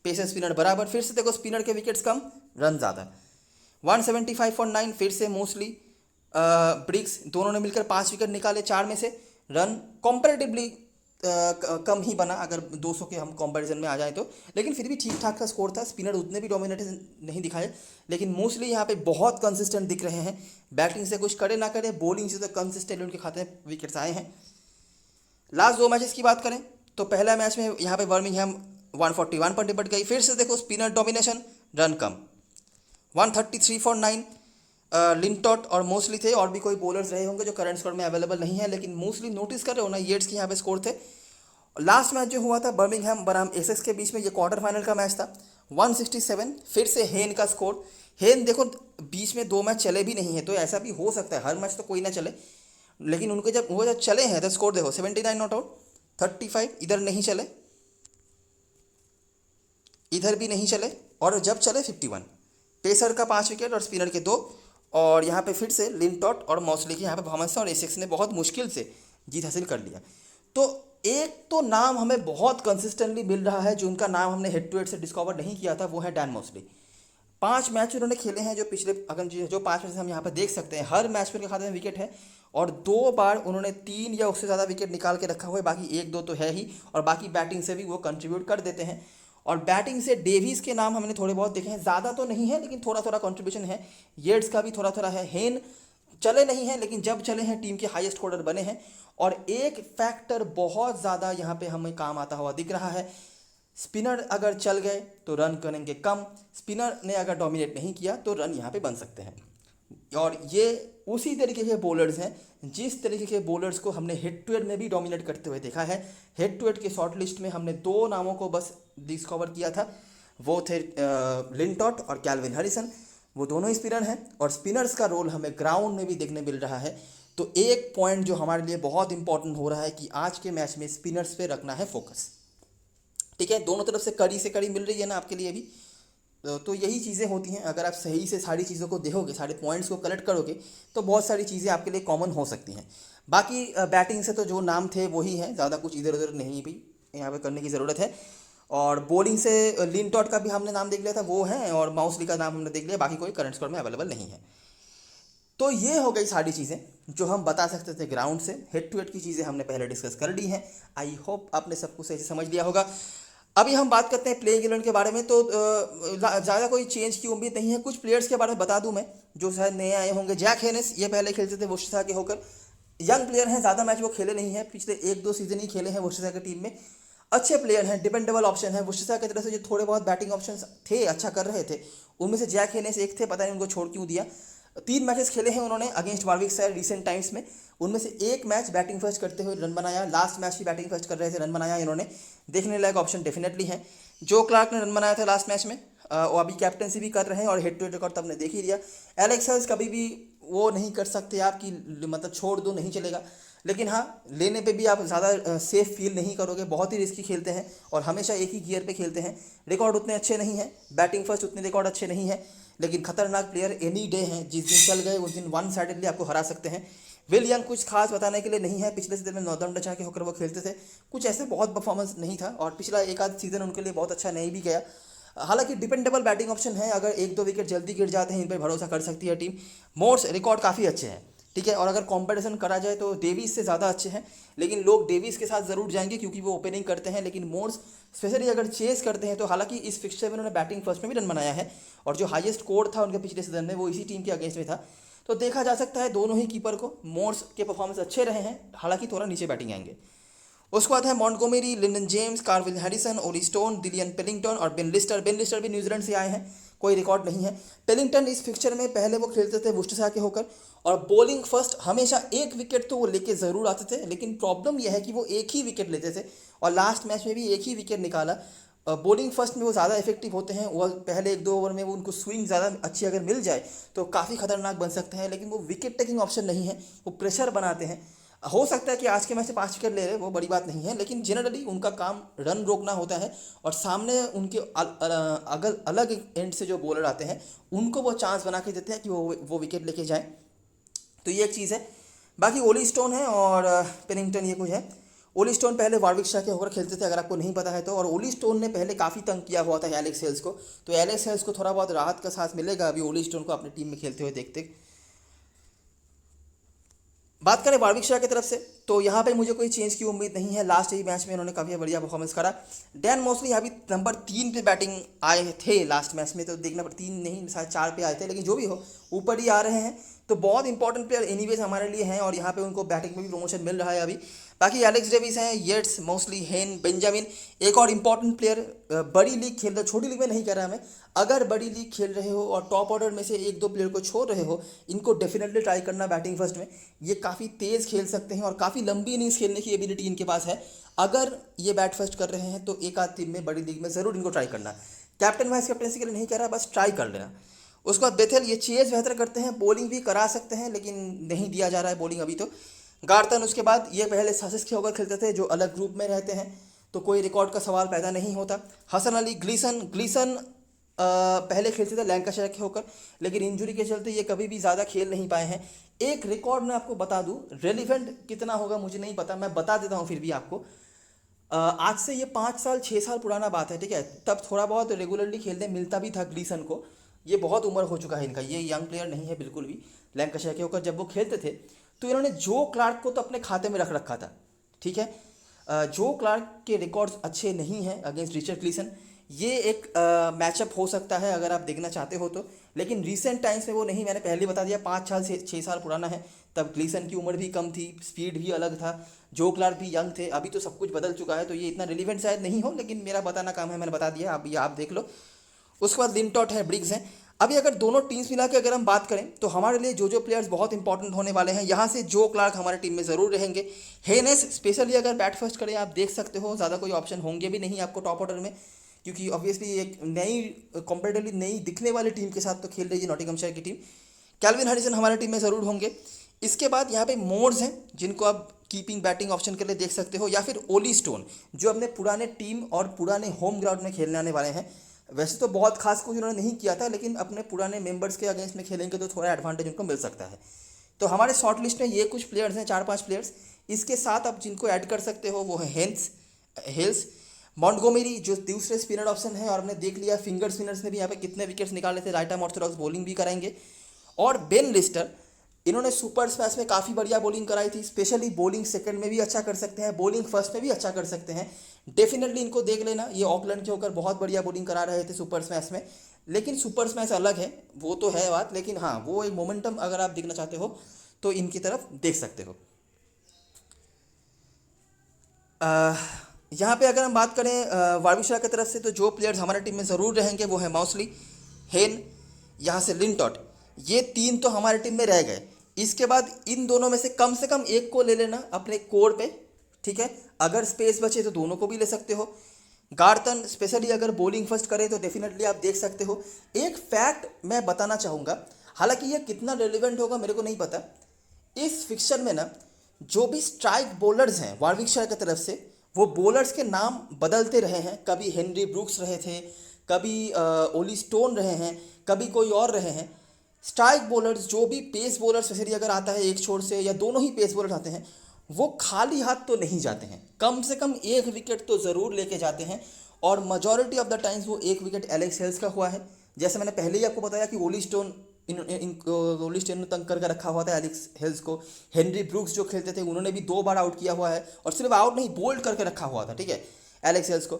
पेसर स्पिनर बराबर। फिर से देखो स्पिनर के विकेट्स कम, रन ज़्यादा। 175 फॉर 9, फिर से मोस्टली ब्रिक्स, दोनों ने मिलकर 5 विकेट निकाले 4 में से। रन कंपैरेटिवली कम ही बना अगर 200 के हम कंपैरिजन में आ जाए तो, लेकिन फिर भी ठीक ठाक का स्कोर था। स्पिनर उतने भी डोमिनेटेड नहीं दिखाए, लेकिन मोस्टली यहाँ पे बहुत कंसिस्टेंट दिख रहे हैं। बैटिंग से कुछ करे ना करे, बॉलिंग से तो कंसिस्टेंट उनके खाते में विकेट्स आए हैं। लास्ट 2 मैचेस की बात करें तो पहला मैच में यहाँ पे बर्मिंघम 141 पर निपट गई। फिर से देखो spinner domination, run come. 133 for 9, लिंटॉट और मोस्टली थे, और भी कोई बॉलर्स रहे होंगे जो करंट स्कोर में अवेलेबल नहीं है, लेकिन मोस्टली नोटिस कर रहे हो ना, येट्स के यहाँ पे स्कोर थे। लास्ट मैच जो हुआ था बर्मिंघम बनाम एसेक्स के बीच में, ये क्वार्टर फाइनल का मैच था, 167। फिर से हेन का स्कोर। हेन देखो बीच में 2 मैच चले भी नहीं है, तो ऐसा भी हो सकता है, हर मैच तो कोई ना चले, लेकिन उनके जब चले हैं तो स्कोर देखो 79 नॉट आउट, 35 इधर नहीं चले, इधर भी नहीं चले, और जब चले 51। पेसर का 5 विकेट और स्पिनर के 2। और यहाँ पे फिर से लिंटॉट और मॉसली की यहाँ पे परफॉर्मेंस था और एसेक्स ने बहुत मुश्किल से जीत हासिल कर लिया। तो एक तो नाम हमें बहुत कंसिस्टेंटली मिल रहा है, जो उनका नाम हमने हेड टू हेड से डिस्कवर नहीं किया था, वो है डैन मॉसली। 5 मैच उन्होंने खेले हैं, जो पिछले अगर जो 5 मैच हम यहाँ पर देख सकते हैं, हर मैच में उनके खाते में विकेट है, और 2 बार उन्होंने 3 या उससे ज़्यादा विकेट निकाल के रखा हुआ है, बाकी 1-2 तो है ही, और बाकी बैटिंग से भी वो कंट्रीब्यूट कर देते हैं। और बैटिंग से डेविस के नाम हमने थोड़े बहुत देखे हैं, ज़्यादा तो नहीं है लेकिन थोड़ा थोड़ा कंट्रीब्यूशन है। येट्स का भी थोड़ा थोड़ा है। हेन चले नहीं हैं लेकिन जब चले हैं टीम के हाईएस्ट स्कोरर बने हैं। और एक फैक्टर बहुत ज़्यादा यहाँ पे हमें काम आता हुआ दिख रहा है, स्पिनर अगर चल गए तो रन करेंगे कम, स्पिनर ने अगर डोमिनेट नहीं किया तो रन यहाँ पे बन सकते हैं। और ये उसी तरीके के बॉलर्स हैं जिस तरीके के बॉलर्स को हमने हेड टू हेड में भी डोमिनेट करते हुए देखा है। हेड टू हेड के शॉर्ट लिस्ट में हमने 2 नामों को बस डिस्कवर किया था, वो थे लिंटॉट और कैल्विन हैरिसन। वो दोनों ही स्पिनर हैं और स्पिनर्स का रोल हमें ग्राउंड में भी देखने मिल रहा है। तो एक पॉइंट जो हमारे लिए बहुत इंपॉर्टेंट हो रहा है कि आज के मैच में स्पिनर्स पे रखना है फोकस। ठीक है, दोनों तरफ से कड़ी मिल रही है ना आपके लिए भी। तो यही चीज़ें होती हैं, अगर आप सही से सारी चीज़ों को देखोगे, सारे पॉइंट्स को कलेक्ट करोगे तो बहुत सारी चीज़ें आपके लिए कॉमन हो सकती हैं। बाकी बैटिंग से तो जो नाम थे वही हैं, ज़्यादा कुछ इधर उधर नहीं भी यहाँ पे करने की ज़रूरत है। और बॉलिंग से लिंटॉट का भी हमने नाम देख लिया था, वो है, और माउसली का नाम हमने देख लिया, बाकी कोई करंट स्कोर में अवेलेबल नहीं है। तो ये हो गई सारी चीज़ें जो हम बता सकते थे ग्राउंड से। हेड टू हेड की चीज़ें हमने पहले डिस्कस कर ली हैं। आई होप आपने सब कुछ सही से समझ लिया होगा। अभी हम बात करते हैं प्लेइंग 11 के बारे में। तो ज़्यादा कोई चेंज की उम्मीद नहीं है। कुछ प्लेयर्स के बारे में बता दूं मैं जो शायद नए आए होंगे। जैक हेनिस, ये पहले खेलते थे वोशिसा के होकर, यंग प्लेयर हैं, ज़्यादा मैच वो खेले नहीं हैं, पिछले 1-2 सीजन ही खेले हैं वोशिसा की टीम में। अच्छे प्लेयर हैं, डिपेंडेबल ऑप्शन है। वोशिसा की तरफ से जो थोड़े बहुत बैटिंग ऑप्शन थे, अच्छा कर रहे थे, उनमें से जैक हेनिस एक थे, पता नहीं उनको छोड़ क्यों दिया। 3 मैचेस खेले हैं उन्होंने अगेंस्ट वारविकशायर रिसेंट टाइम्स में, उनमें से एक मैच बैटिंग फर्स्ट करते हुए रन बनाया, लास्ट मैच भी बैटिंग फर्स्ट कर रहे थे, रन बनाया इन्होंने। देखने लायक ऑप्शन डेफिनेटली है। जो क्लार्क ने रन बनाया था लास्ट मैच में, वो अभी कैप्टनसी भी कर रहे हैं और हेड टू हेड रिकॉर्ड तो आपने देख ही लिया। एलेक्स हेल्स कभी भी वो नहीं कर सकते आप कि मतलब छोड़ दो, नहीं चलेगा, लेकिन हाँ लेने पे भी आप ज़्यादा सेफ फील नहीं करोगे, बहुत ही रिस्की खेलते हैं और हमेशा एक ही गियर पे खेलते हैं। रिकॉर्ड उतने अच्छे नहीं हैं, बैटिंग फर्स्ट उतने रिकॉर्ड अच्छे नहीं हैं, लेकिन खतरनाक प्लेयर एनी डे हैं। जिस दिन चल गए उस दिन वन साइडेडली आपको हरा सकते हैं। विल यंग कुछ खास बताने के लिए नहीं है, पिछले सीजन में नॉर्दर्न डचा के होकर वो खेलते थे, कुछ ऐसे बहुत परफॉर्मेंस नहीं था, और पिछला एक आध सीजन उनके लिए बहुत अच्छा नहीं भी गया। हालांकि डिपेंडेबल बैटिंग ऑप्शन है, अगर 1-2 विकेट जल्दी गिर जाते हैं इन पर भरोसा कर सकती है टीम। मोर्स रिकॉर्ड काफ़ी अच्छे हैं, ठीक है, और अगर कंपैरिजन करा जाए तो डेविस से ज़्यादा अच्छे हैं, लेकिन लोग डेविस के साथ ज़रूर जाएंगे क्योंकि वो ओपनिंग करते हैं। लेकिन मोर्स स्पेशली अगर चेस करते हैं तो, हालांकि इस फिक्चर में उन्होंने बैटिंग फर्स्ट में भी रन बनाया है और जो हाईएस्ट स्कोर था उनके पिछले सीजन में वो इसी टीम के अगेंस्ट में था। तो देखा जा सकता है दोनों ही कीपर को, मोर्स के परफॉर्मेंस अच्छे रहे हैं, हालांकि थोड़ा नीचे बैटिंग आएंगे। उसके बाद है Montgomery, Lyndon James, Calvin Harrison, Olly Stone, Dillon Pennington और बेन लिस्टर। बेन लिस्टर भी न्यूजीलैंड से आए हैं, कोई रिकॉर्ड नहीं है। पेलिंगटन इस फिक्चर में पहले वो खेलते थे वुस्टरशायर के होकर, और बॉलिंग फर्स्ट हमेशा एक विकेट तो वो लेके ज़रूर आते थे, लेकिन प्रॉब्लम यह है कि वो एक ही विकेट लेते थे और लास्ट मैच में भी एक ही विकेट निकाला। बॉलिंग फर्स्ट में वो ज़्यादा इफेक्टिव होते हैं, वो पहले 1-2 ओवर में वो उनको स्विंग ज़्यादा अच्छी अगर मिल जाए तो काफ़ी खतरनाक बन सकते हैं, लेकिन वो विकेट टेकिंग ऑप्शन नहीं है, वो प्रेशर बनाते हैं। हो सकता है कि आज के मैच से 5 विकेट ले रहे, वो बड़ी बात नहीं है, लेकिन जनरली उनका काम रन रोकना होता है और सामने उनके अगर अलग एंड से जो बॉलर आते हैं उनको वो चांस बना के देते हैं कि वो विकेट लेके जाएं। तो ये एक चीज़ है। बाकी ओली स्टोन है और पेनिंगटन, ये कुछ है। ओली स्टोन पहले वारविकशायर के होकर खेलते थे, अगर आपको नहीं पता है तो, और ओली स्टोन ने पहले काफ़ी तंग किया हुआ था एलेक्स हेल्स को, तो एलेक्स हेल्स को थोड़ा बहुत राहत का सांस मिलेगा अभी ओली स्टोन को अपनी टीम में खेलते हुए देखते। बात करें वारविकशायर की तरफ से तो यहाँ पे मुझे कोई चेंज की उम्मीद नहीं है। लास्ट ही मैच में उन्होंने काफ़ी बढ़िया परफॉर्मेंस करा। डैन मॉसली अभी नंबर 3 पे बैटिंग आए थे लास्ट मैच में, तो देखना 3 नहीं शायद 4 पे आए थे, लेकिन जो भी हो ऊपर ही आ रहे हैं, तो बहुत इंपॉर्टेंट प्लेयर एनीवेज हमारे लिए हैं और यहाँ पे उनको बैटिंग में भी प्रमोशन मिल रहा है अभी। बाकी एलेक्स डेविस हैं, येट्स, मॉसली, हेन, बेंजामिन। एक और इंपॉर्टेंट प्लेयर, बड़ी लीग खेल रहे, छोटी लीग में नहीं कह रहा मैं, अगर बड़ी लीग खेल रहे हो और टॉप ऑर्डर में से 1-2 प्लेयर को छोड़ रहे हो, इनको डेफिनेटली ट्राई करना बैटिंग फर्स्ट में। ये काफ़ी तेज़ खेल सकते हैं और काफ़ी लंबी इनिंग्स खेलने की एबिलिटी इनके पास है। अगर ये बैट फर्स्ट कर रहे हैं तो एक आध टीम में बड़ी लीग में ज़रूर इनको ट्राई करना। कैप्टन वाइस कैप्टनसी के लिए नहीं कह रहा, बस ट्राई कर लेना। उसके बाद बेथेल, ये चेज बेहतर करते हैं, बॉलिंग भी करा सकते हैं, लेकिन नहीं दिया जा रहा है बॉलिंग अभी तो। गार्टन उसके बाद, ये पहले ससेक्स के होकर खेलते थे जो अलग ग्रुप में रहते हैं, तो कोई रिकॉर्ड का सवाल पैदा नहीं होता। हसन अली, ग्लीसन पहले खेलते थे लैंकाशायर के होकर, लेकिन इंजरी के चलते ये कभी भी ज़्यादा खेल नहीं पाए हैं। एक रिकॉर्ड मैं आपको बता दूं, रेलिवेंट कितना होगा मुझे नहीं पता, मैं बता देता हूँ फिर भी आपको। आज से ये 5 साल 6 साल पुराना बात है, ठीक है। तब थोड़ा बहुत रेगुलरली खेलने मिलता भी था ग्लीसन को। ये बहुत उम्र हो चुका है इनका, ये यंग प्लेयर नहीं है बिल्कुल भी। लैंकाशायर के होकर जब वो खेलते थे तो इन्होंने जो क्लार्क को तो अपने खाते में रख रखा था, ठीक है। जो क्लार्क के रिकॉर्ड्स अच्छे नहीं हैं अगेंस्ट रिचर्ड ग्लीसन। ये एक मैचअप हो सकता है अगर आप देखना चाहते हो तो, लेकिन रिसेंट टाइम्स में वो नहीं। मैंने पहले बता दिया 5 साल से 6 साल पुराना है। तब ग्लीसन की उम्र भी कम थी, स्पीड भी अलग था, जो क्लार्क भी यंग थे। अभी तो सब कुछ बदल चुका है, तो ये इतना रिलीवेंट शायद नहीं हो, लेकिन मेरा बताना काम है, मैंने बता दिया। आप ये आप देख लो। उसके बाद लिंटॉट है, ब्रिग्स हैं। अभी अगर दोनों टीम्स मिला के अगर हम बात करें तो हमारे लिए जो प्लेयर्स बहुत इंपॉर्टेंट होने वाले हैं, यहाँ से जो क्लार्क हमारे टीम में ज़रूर रहेंगे। हेनेस स्पेशली अगर बैट फर्स्ट करें, आप देख सकते हो ज़्यादा कोई ऑप्शन होंगे भी नहीं आपको टॉप ऑर्डर में, क्योंकि ऑब्वियसली एक नई कंपेरेटिवली नई दिखने वाली टीम के साथ तो खेल रही है नॉटिंघमशायर की टीम। कैल्विन हैरिसन हमारे टीम में ज़रूर होंगे। इसके बाद यहाँ पे मोर्स हैं जिनको आप कीपिंग बैटिंग ऑप्शन के लिए देख सकते हो, या फिर ओली स्टोन जो अपने पुराने टीम और पुराने होम ग्राउंड में खेलने आने वाले हैं। वैसे तो बहुत खास कुछ उन्होंने नहीं किया था, लेकिन अपने पुराने मेंबर्स के अगेंस्ट में खेलेंगे तो थोड़ा एडवांटेज उनको मिल सकता है। तो हमारे शॉर्ट लिस्ट में ये कुछ प्लेयर्स हैं, 4-5 प्लेयर्स। इसके साथ आप जिनको ऐड कर सकते हो वो है हेल्स, मॉन्टगोमेरी जो दूसरे स्पिनर ऑप्शन है, और हमने देख लिया फिंगर स्पिनर्स ने भी यहाँ पे कितने विकेट्स निकाले थे, राइट आर्म ऑर्थोडॉक्स बॉलिंग भी कराएंगे। और बेन लिस्टर, इन्होंने सुपर स्मैश में काफ़ी बढ़िया बॉलिंग कराई थी, स्पेशली बॉलिंग सेकंड में भी अच्छा कर सकते हैं, बॉलिंग फर्स्ट में भी अच्छा कर सकते हैं। डेफिनेटली इनको देख लेना, ये ऑकलैंड के होकर बहुत बढ़िया बॉलिंग करा रहे थे सुपर स्मैश में। लेकिन सुपर स्मैश अलग है, वो तो है बात, लेकिन हाँ वो एक मोमेंटम अगर आप देखना चाहते हो तो इनकी तरफ देख सकते हो। यहाँ पे अगर हम बात करें वार्विकशायर की तरफ से, तो जो प्लेयर्स हमारे टीम में ज़रूर रहेंगे वो है मौसली, हेन, यहाँ से लिंटॉट। ये 3 तो हमारे टीम में रह गए। इसके बाद इन दोनों में से कम एक को ले लेना अपने कोर पे, ठीक है। अगर स्पेस बचे तो दोनों को भी ले सकते हो। गार्टन स्पेशली अगर बॉलिंग फर्स्ट करे तो डेफिनेटली आप देख सकते हो। एक फैक्ट मैं बताना चाहूँगा, हालांकि ये कितना रेलिवेंट होगा मेरे को नहीं पता। इस फिक्शन में ना जो भी स्ट्राइक बॉलर्स हैं वार्विकशायर की तरफ से, वो बॉलर्स के नाम बदलते रहे हैं। कभी हेनरी ब्रुक्स रहे थे, कभी ओली स्टोन रहे हैं, कभी कोई और रहे हैं। स्ट्राइक बॉलर्स जो भी पेस बॉलर स्पेशली अगर आता है एक छोर से, या दोनों ही पेस बॉलर आते हैं, वो खाली हाथ तो नहीं जाते हैं, कम से कम 1 विकेट तो ज़रूर लेके जाते हैं। और मेजॉरिटी ऑफ द टाइम्स वो 1 विकेट एलेक्स हेल्स का हुआ है। जैसे मैंने पहले ही आपको बताया कि ओली स्टोन ओली स्टोन ने तंग करके रखा हुआ था एलेक्स हेल्स को। हेनरी ब्रुक्स जो खेलते थे उन्होंने भी 2 बार आउट किया हुआ है, और सिर्फ आउट नहीं बोल्ड करके रखा हुआ था, ठीक है, एलेक्स हेल्स को।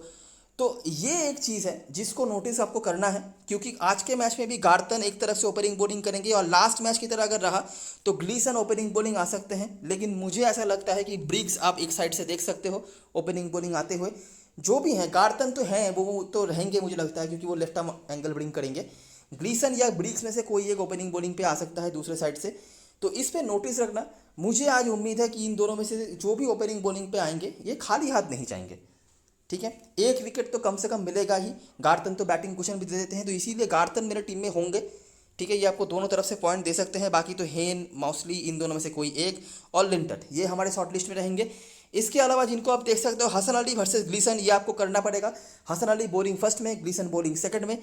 तो ये एक चीज़ है जिसको नोटिस आपको करना है, क्योंकि आज के मैच में भी गार्टन एक तरफ से ओपनिंग बॉलिंग करेंगे, और लास्ट मैच की तरह अगर रहा तो ग्लीसन ओपनिंग बॉलिंग आ सकते हैं। लेकिन मुझे ऐसा लगता है कि ब्रिग्स आप एक साइड से देख सकते हो ओपनिंग बॉलिंग आते हुए। जो भी हैं, गार्टन तो हैं, वो तो रहेंगे मुझे लगता है, क्योंकि वो लेफ्ट आर्म एंगल बॉलिंग करेंगे। ग्लीसन या ब्रिग्स में से कोई एक ओपनिंग बॉलिंग पे आ सकता है दूसरे साइड से, तो इस पे नोटिस रखना। मुझे आज उम्मीद है कि इन दोनों में से जो भी ओपनिंग बॉलिंग पे आएंगे ये खाली हाथ नहीं जाएंगे, ठीक है। 1 विकेट तो कम से कम मिलेगा ही। गार्टन तो बैटिंग कुशन भी दे देते हैं, तो इसीलिए गार्टन मेरे टीम में होंगे, ठीक है। ये आपको दोनों तरफ से पॉइंट दे सकते हैं। बाकी तो हेन, मौसली, इन दोनों में से कोई एक, और लिंटट, ये हमारे शॉर्ट लिस्ट में रहेंगे। इसके अलावा जिनको आप देख सकते हो, हसन अली वर्सेस ग्लीसन, ये आपको करना पड़ेगा। हसन अली बॉलिंग फर्स्ट में, ग्लीसन बॉलिंग सेकंड में।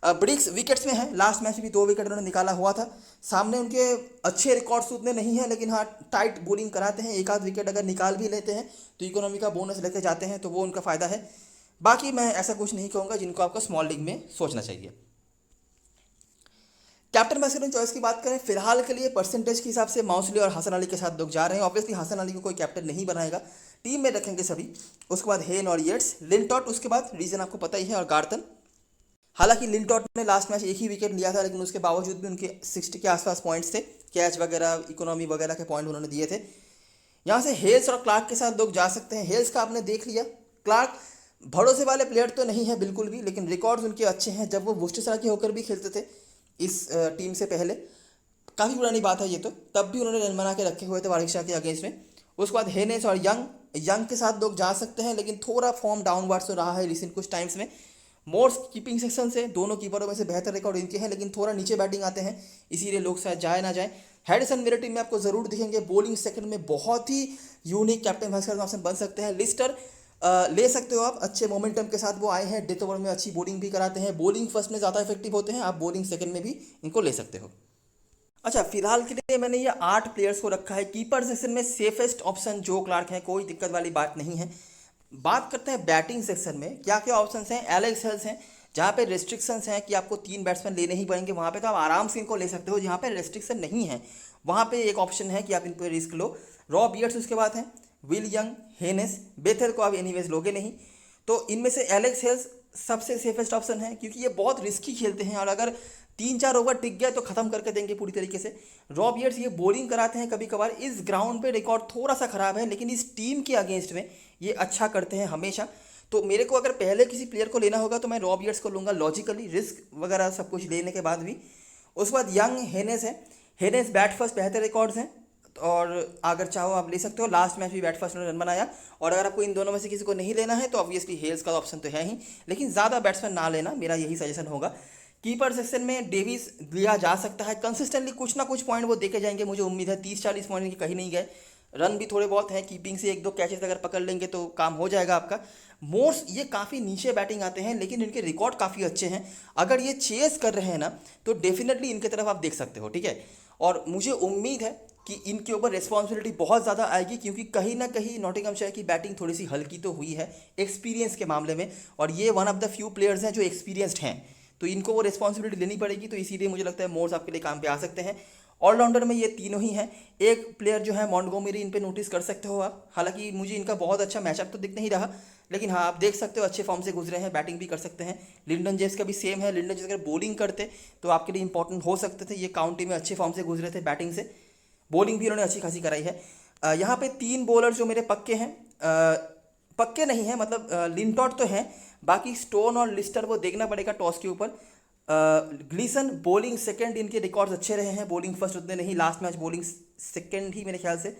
ब्रिग्स विकेट्स में है, लास्ट मैच में भी 2 विकेट उन्होंने निकाला हुआ था। सामने उनके अच्छे रिकॉर्ड्स उतने नहीं हैं, लेकिन हाँ टाइट बॉलिंग कराते हैं। 1 आध विकेट अगर निकाल भी लेते हैं तो इकोनॉमी का बोनस लेके जाते हैं, तो वो उनका फ़ायदा है। बाकी मैं ऐसा कुछ नहीं कहूँगा जिनको आपको स्मॉल लीग में सोचना चाहिए। कैप्टन वाइस कैप्टन चॉइस की बात करें, फिलहाल के लिए परसेंटेज के हिसाब से मौसली और हसन अली के साथ लोग जा रहे हैं। ऑब्वियसली हसन अली को कोई कैप्टन नहीं बनाएगा, टीम में रखेंगे सभी। उसके बाद हेन और येट्स, लिंटॉट, उसके बाद रीजन आपको पता ही है, और गार्टन। हालांकि लिंटॉट ने लास्ट मैच 1 ही विकेट लिया था, लेकिन उसके बावजूद भी उनके 60 के आसपास पॉइंट्स थे, कैच वगैरह इकोनॉमी वगैरह के पॉइंट उन्होंने दिए थे। यहाँ से हेल्स और क्लार्क के साथ लोग जा सकते हैं। हेल्स का आपने देख लिया, क्लार्क भरोसे वाले प्लेयर तो नहीं है बिल्कुल भी, लेकिन रिकॉर्ड्स उनके अच्छे हैं। जब वो वुस्टेरशायर के होकर भी खेलते थे इस टीम से पहले, काफ़ी पुरानी बात है ये तो, तब भी उन्होंने रन बना के रखे हुए थे वार्विकशायर के अगेंस्ट में। उसके बाद हेनेस और यंग के साथ लोग जा सकते हैं, लेकिन थोड़ा फॉर्म डाउनवर्ड्स तो रहा है रिसेंट कुछ टाइम्स में। मोर्स कीपिंग सेक्शन से दोनों कीपरों में से बेहतर रिकॉर्ड इनके हैं, लेकिन थोड़ा नीचे बैटिंग आते हैं, इसीलिए लोग शायद जाए ना जाए। हैरिसन मेरे टीम में आपको ज़रूर दिखेंगे, बॉलिंग सेकंड में बहुत ही unique captain vice captain option बन सकते हैं। लिस्टर ले सकते हो आप, अच्छे मोमेंटम के साथ वो आए हैं, डेथ ओवर में अच्छी बॉलिंग भी कराते हैं, बॉलिंग फर्स्ट में ज़्यादा इफेक्टिव होते हैं, आप बॉलिंग सेकंड में भी इनको ले सकते हो। अच्छा, फिलहाल के लिए मैंने ये 8 प्लेयर्स को रखा है। कीपर सेक्शन में सेफेस्ट ऑप्शन जो क्लार्क है, कोई दिक्कत वाली बात नहीं है। बात करते हैं बैटिंग सेक्शन में क्या क्या ऑप्शंस हैं। एलेक्स हेल्स हैं, जहाँ पे रेस्ट्रिक्शंस हैं कि आपको 3 बैट्समैन लेने ही पड़ेंगे, वहाँ पे तो आप आराम से इनको ले सकते हो। जहाँ पे रेस्ट्रिक्शन नहीं है वहाँ पे एक ऑप्शन है कि आप इन पर रिस्क लो। रॉ बियर्स उसके बाद हैं, विल यंग, हेनेस, बेथेल को आप एनीवेज लोगे नहीं। तो इनमें से एलेक्स हेल्स सबसे सेफेस्ट ऑप्शन है, क्योंकि ये बहुत रिस्की खेलते हैं और अगर 3-4 ओवर टिक गए तो ख़त्म करके देंगे पूरी तरीके से। रॉब यार्ड्स ये बॉलिंग कराते हैं कभी कभार, इस ग्राउंड पे रिकॉर्ड थोड़ा सा ख़राब है, लेकिन इस टीम के अगेंस्ट में ये अच्छा करते हैं हमेशा। तो मेरे को अगर पहले किसी प्लेयर को लेना होगा तो मैं रॉब यार्ड्स को लूँगा लॉजिकली, रिस्क वगैरह सब कुछ लेने के बाद भी। उसके बाद यंग हेनेस है, हेनेस बैट फर्स्ट बेहतर रिकॉर्ड्स हैं और अगर चाहो आप ले सकते हो। लास्ट मैच भी बैट फर्स्ट ने रन बनाया, और अगर आपको इन दोनों में से किसी को नहीं लेना है तो ऑब्वियसली हेल्स का ऑप्शन तो है ही, लेकिन ज़्यादा बैट्समैन ना लेना, मेरा यही सजेशन होगा। कीपर सेक्शन में डेविस लिया जा सकता है, कंसिस्टेंटली कुछ ना कुछ पॉइंट वो देके जाएंगे, मुझे उम्मीद है 30-40 पॉइंट की कहीं नहीं गए। रन भी थोड़े बहुत हैं, कीपिंग से 1-2 कैचेस अगर पकड़ लेंगे तो काम हो जाएगा आपका। मोर्स ये काफ़ी नीचे बैटिंग आते हैं, लेकिन इनके रिकॉर्ड काफ़ी अच्छे हैं। अगर ये चेस कर रहे हैं ना तो डेफिनेटली इनके तरफ आप देख सकते हो, ठीक है। और मुझे उम्मीद है कि इनके ऊपर रिस्पॉन्सिबिलिटी बहुत ज़्यादा आएगी, क्योंकि कहीं ना कहीं नॉटिंघमशायर की बैटिंग थोड़ी सी हल्की तो हुई है एक्सपीरियंस के मामले में, और ये one of the few players हैं जो एक्सपीरियंस्ड हैं, तो इनको वो रिस्पॉन्सिबिलिटी लेनी पड़ेगी। तो इसीलिए मुझे लगता है मोर्स आपके लिए काम पे आ सकते हैं। ऑलराउंडर में ये तीनों ही हैं। एक प्लेयर जो है मॉन्टगोमरी, इन पे नोटिस कर सकते हो आप, हालांकि मुझे इनका बहुत अच्छा मैचअप तो दिख नहीं रहा, लेकिन हाँ आप देख सकते हो अच्छे फॉर्म से गुजरे हैं, बैटिंग भी कर सकते हैं। लिंडन जेम्स का भी सेम है, लिंडन जेम्स अगर बॉलिंग करते तो आपके लिए इंपॉर्टेंट हो सकते थे। ये काउंटी में अच्छे फॉर्म से गुजरे थे बैटिंग से, बॉलिंग भी उन्होंने अच्छी खासी कराई है। यहाँ पे 3 बॉलर जो मेरे पक्के हैं, पक्के नहीं है मतलब लिंटॉट तो हैं, बाकी स्टोन और लिस्टर वो देखना पड़ेगा टॉस के ऊपर। ग्लीसन बॉलिंग सेकंड, इनके रिकॉर्ड्स अच्छे रहे हैं, बॉलिंग फर्स्ट उतने नहीं। लास्ट मैच बॉलिंग सेकंड ही मेरे ख्याल से,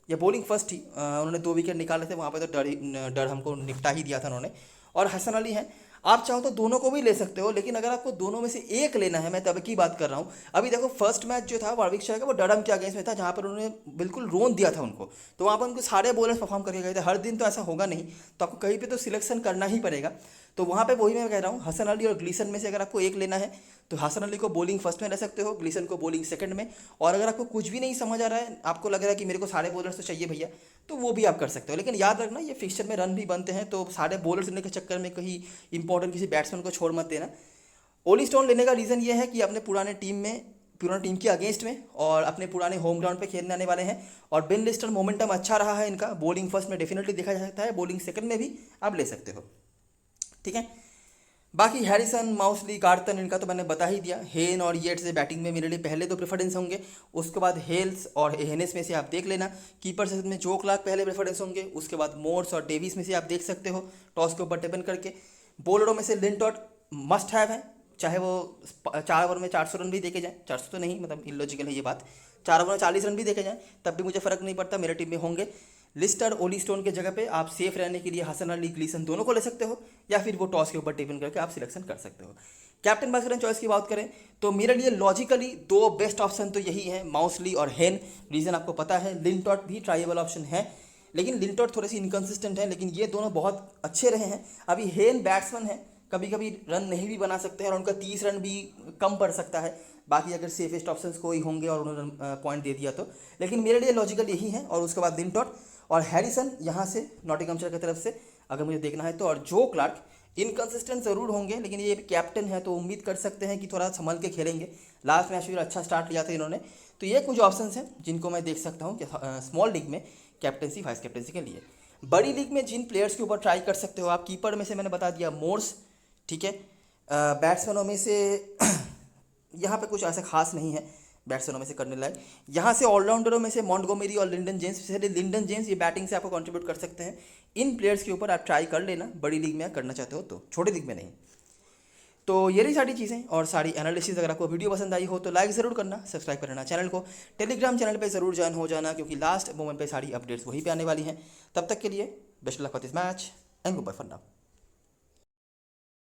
या बॉलिंग फर्स्ट ही, उन्होंने 2 विकेट निकाले थे वहाँ पे, तो डर हमको निपटा ही दिया था उन्होंने। और हसन अली हैं, आप चाहो तो दोनों को भी ले सकते हो, लेकिन अगर आपको दोनों में से एक लेना है, मैं तब की बात कर रहा हूँ। अभी देखो फर्स्ट मैच जो था वार्विकशायर का, वो डरहम के अगेंस्ट में था, जहाँ पर उन्होंने बिल्कुल रोन दिया था उनको, तो वहाँ पर उनको सारे बॉलर्स परफॉर्म करके गए थे। हर दिन तो ऐसा होगा नहीं, तो आपको कहीं पे तो सिलेक्शन करना ही पड़ेगा। तो वहाँ पे वही मैं कह रहा हूँ, हसन अली और ग्लीसन में से अगर आपको एक लेना है तो हसन अली को बॉलिंग फर्स्ट में ले सकते हो, ग्लीसन को बॉलिंग सेकंड में। और अगर आपको कुछ भी नहीं समझ आ रहा है, आपको लग रहा है कि मेरे को सारे बॉलर्स तो चाहिए भैया, तो वो भी आप कर सकते हो। लेकिन याद रखना ये फिक्सचर में रन भी बनते हैं, तो सारे बॉलर्स लेने के चक्कर में कहीं इंपॉर्टेंट किसी बैट्समैन को छोड़ मत देना। ओली स्टोन लेने का रीज़न ये है कि अपने पुरानी टीम के अगेंस्ट में और अपने पुराने होम ग्राउंड पे खेलने आने वाले हैं। और बेन लिस्टर मोमेंटम अच्छा रहा है इनका, बॉलिंग फर्स्ट में डेफिनेटली देखा जा सकता है, बॉलिंग सेकंड में भी आप ले सकते हो, ठीक है। बाकी हैरिसन, माउसली, गार्टन, इनका तो मैंने बता ही दिया। हेन और येट्स से बैटिंग में मेरे लिए पहले तो प्रेफरेंस होंगे, उसके बाद हेल्स और हेनेस में से आप देख लेना। कीपर सेक्शन में जो क्लार्क पहले प्रेफरेंस होंगे, उसके बाद मोर्स और डेविस में से आप देख सकते हो टॉस के ऊपर डिपेंड करके। बॉलरों में से लिंटॉट मस्ट हैव है, चाहे वो 4 ओवर में 400 रन भी देके जाए, 400 तो नहीं मतलब इलॉजिकल है ये बात, 4 ओवर में 40 रन भी देके जाए तब भी मुझे फ़र्क नहीं पड़ता, मेरे टीम में होंगे। लिस्टर, ओली स्टोन के जगह पे आप सेफ रहने के लिए हसन अली, ग्लीसन दोनों को ले सकते हो, या फिर वो टॉस के ऊपर डिपेंड करके आप सिलेक्शन कर सकते हो। कैप्टन वाइस कैप्टन चॉइस की बात करें तो मेरे लिए लॉजिकली 2 बेस्ट ऑप्शन तो यही है, माउसली और हेन। रीज़न आपको पता है, लिंटॉट भी ट्राइबल ऑप्शन है, लेकिन लिंटॉट थोड़ी सी इनकन्सिस्टेंट है, लेकिन ये दोनों बहुत अच्छे रहे हैं। अभी हेन बैट्समैन है, कभी कभी रन नहीं भी बना सकते हैं और उनका 30 रन भी कम पड़ सकता है, बाकी अगर सेफेस्ट ऑप्शंस कोई होंगे और उन्होंने पॉइंट दे दिया तो। लेकिन मेरे लिए लॉजिकल यही है, और उसके बाद लिंटॉट और हैरिसन यहाँ से नॉटिंघमशायर की तरफ से अगर मुझे देखना है तो। और जो क्लार्क इनकन्सिस्टेंट ज़रूर होंगे, लेकिन ये कैप्टन है तो उम्मीद कर सकते हैं कि थोड़ा संभल के खेलेंगे। लास्ट मैच भी अच्छा स्टार्ट लिया था इन्होंने, तो ये कुछ ऑप्शंस हैं जिनको मैं देख सकता हूँ कि स्मॉल लीग में कैप्टनसी, वाइस कैप्टनसी के लिए। बड़ी लीग में जिन प्लेयर्स के ऊपर ट्राई कर सकते हो आप, कीपर में से मैंने बता दिया मोर्स, ठीक है। बैट्समैनों में से यहाँ पे कुछ ऐसा खास नहीं है बैट्समैनों में से करने लायक। यहाँ से ऑलराउंडरों में से मॉन्टगोमेरी और Lyndon James, specially Lyndon James ये बैटिंग से आपको कंट्रीब्यूट कर सकते हैं। इन प्लेयर्स के ऊपर आप ट्राई कर लेना, बड़ी लीग में करना चाहते हो तो, छोटी लीग में नहीं। तो ये रही सारी चीज़ें और सारी एनालिसिस। अगर आपको वीडियो पसंद आई हो तो लाइक ज़रूर करना, सब्सक्राइब करना चैनल को, टेलीग्राम चैनल पे ज़रूर ज्वाइन हो जाना, क्योंकि लास्ट मोमेंट पे सारी अपडेट्स वहीं पे आने वाली हैं। तब तक के लिए best luck for this match and good bye for now.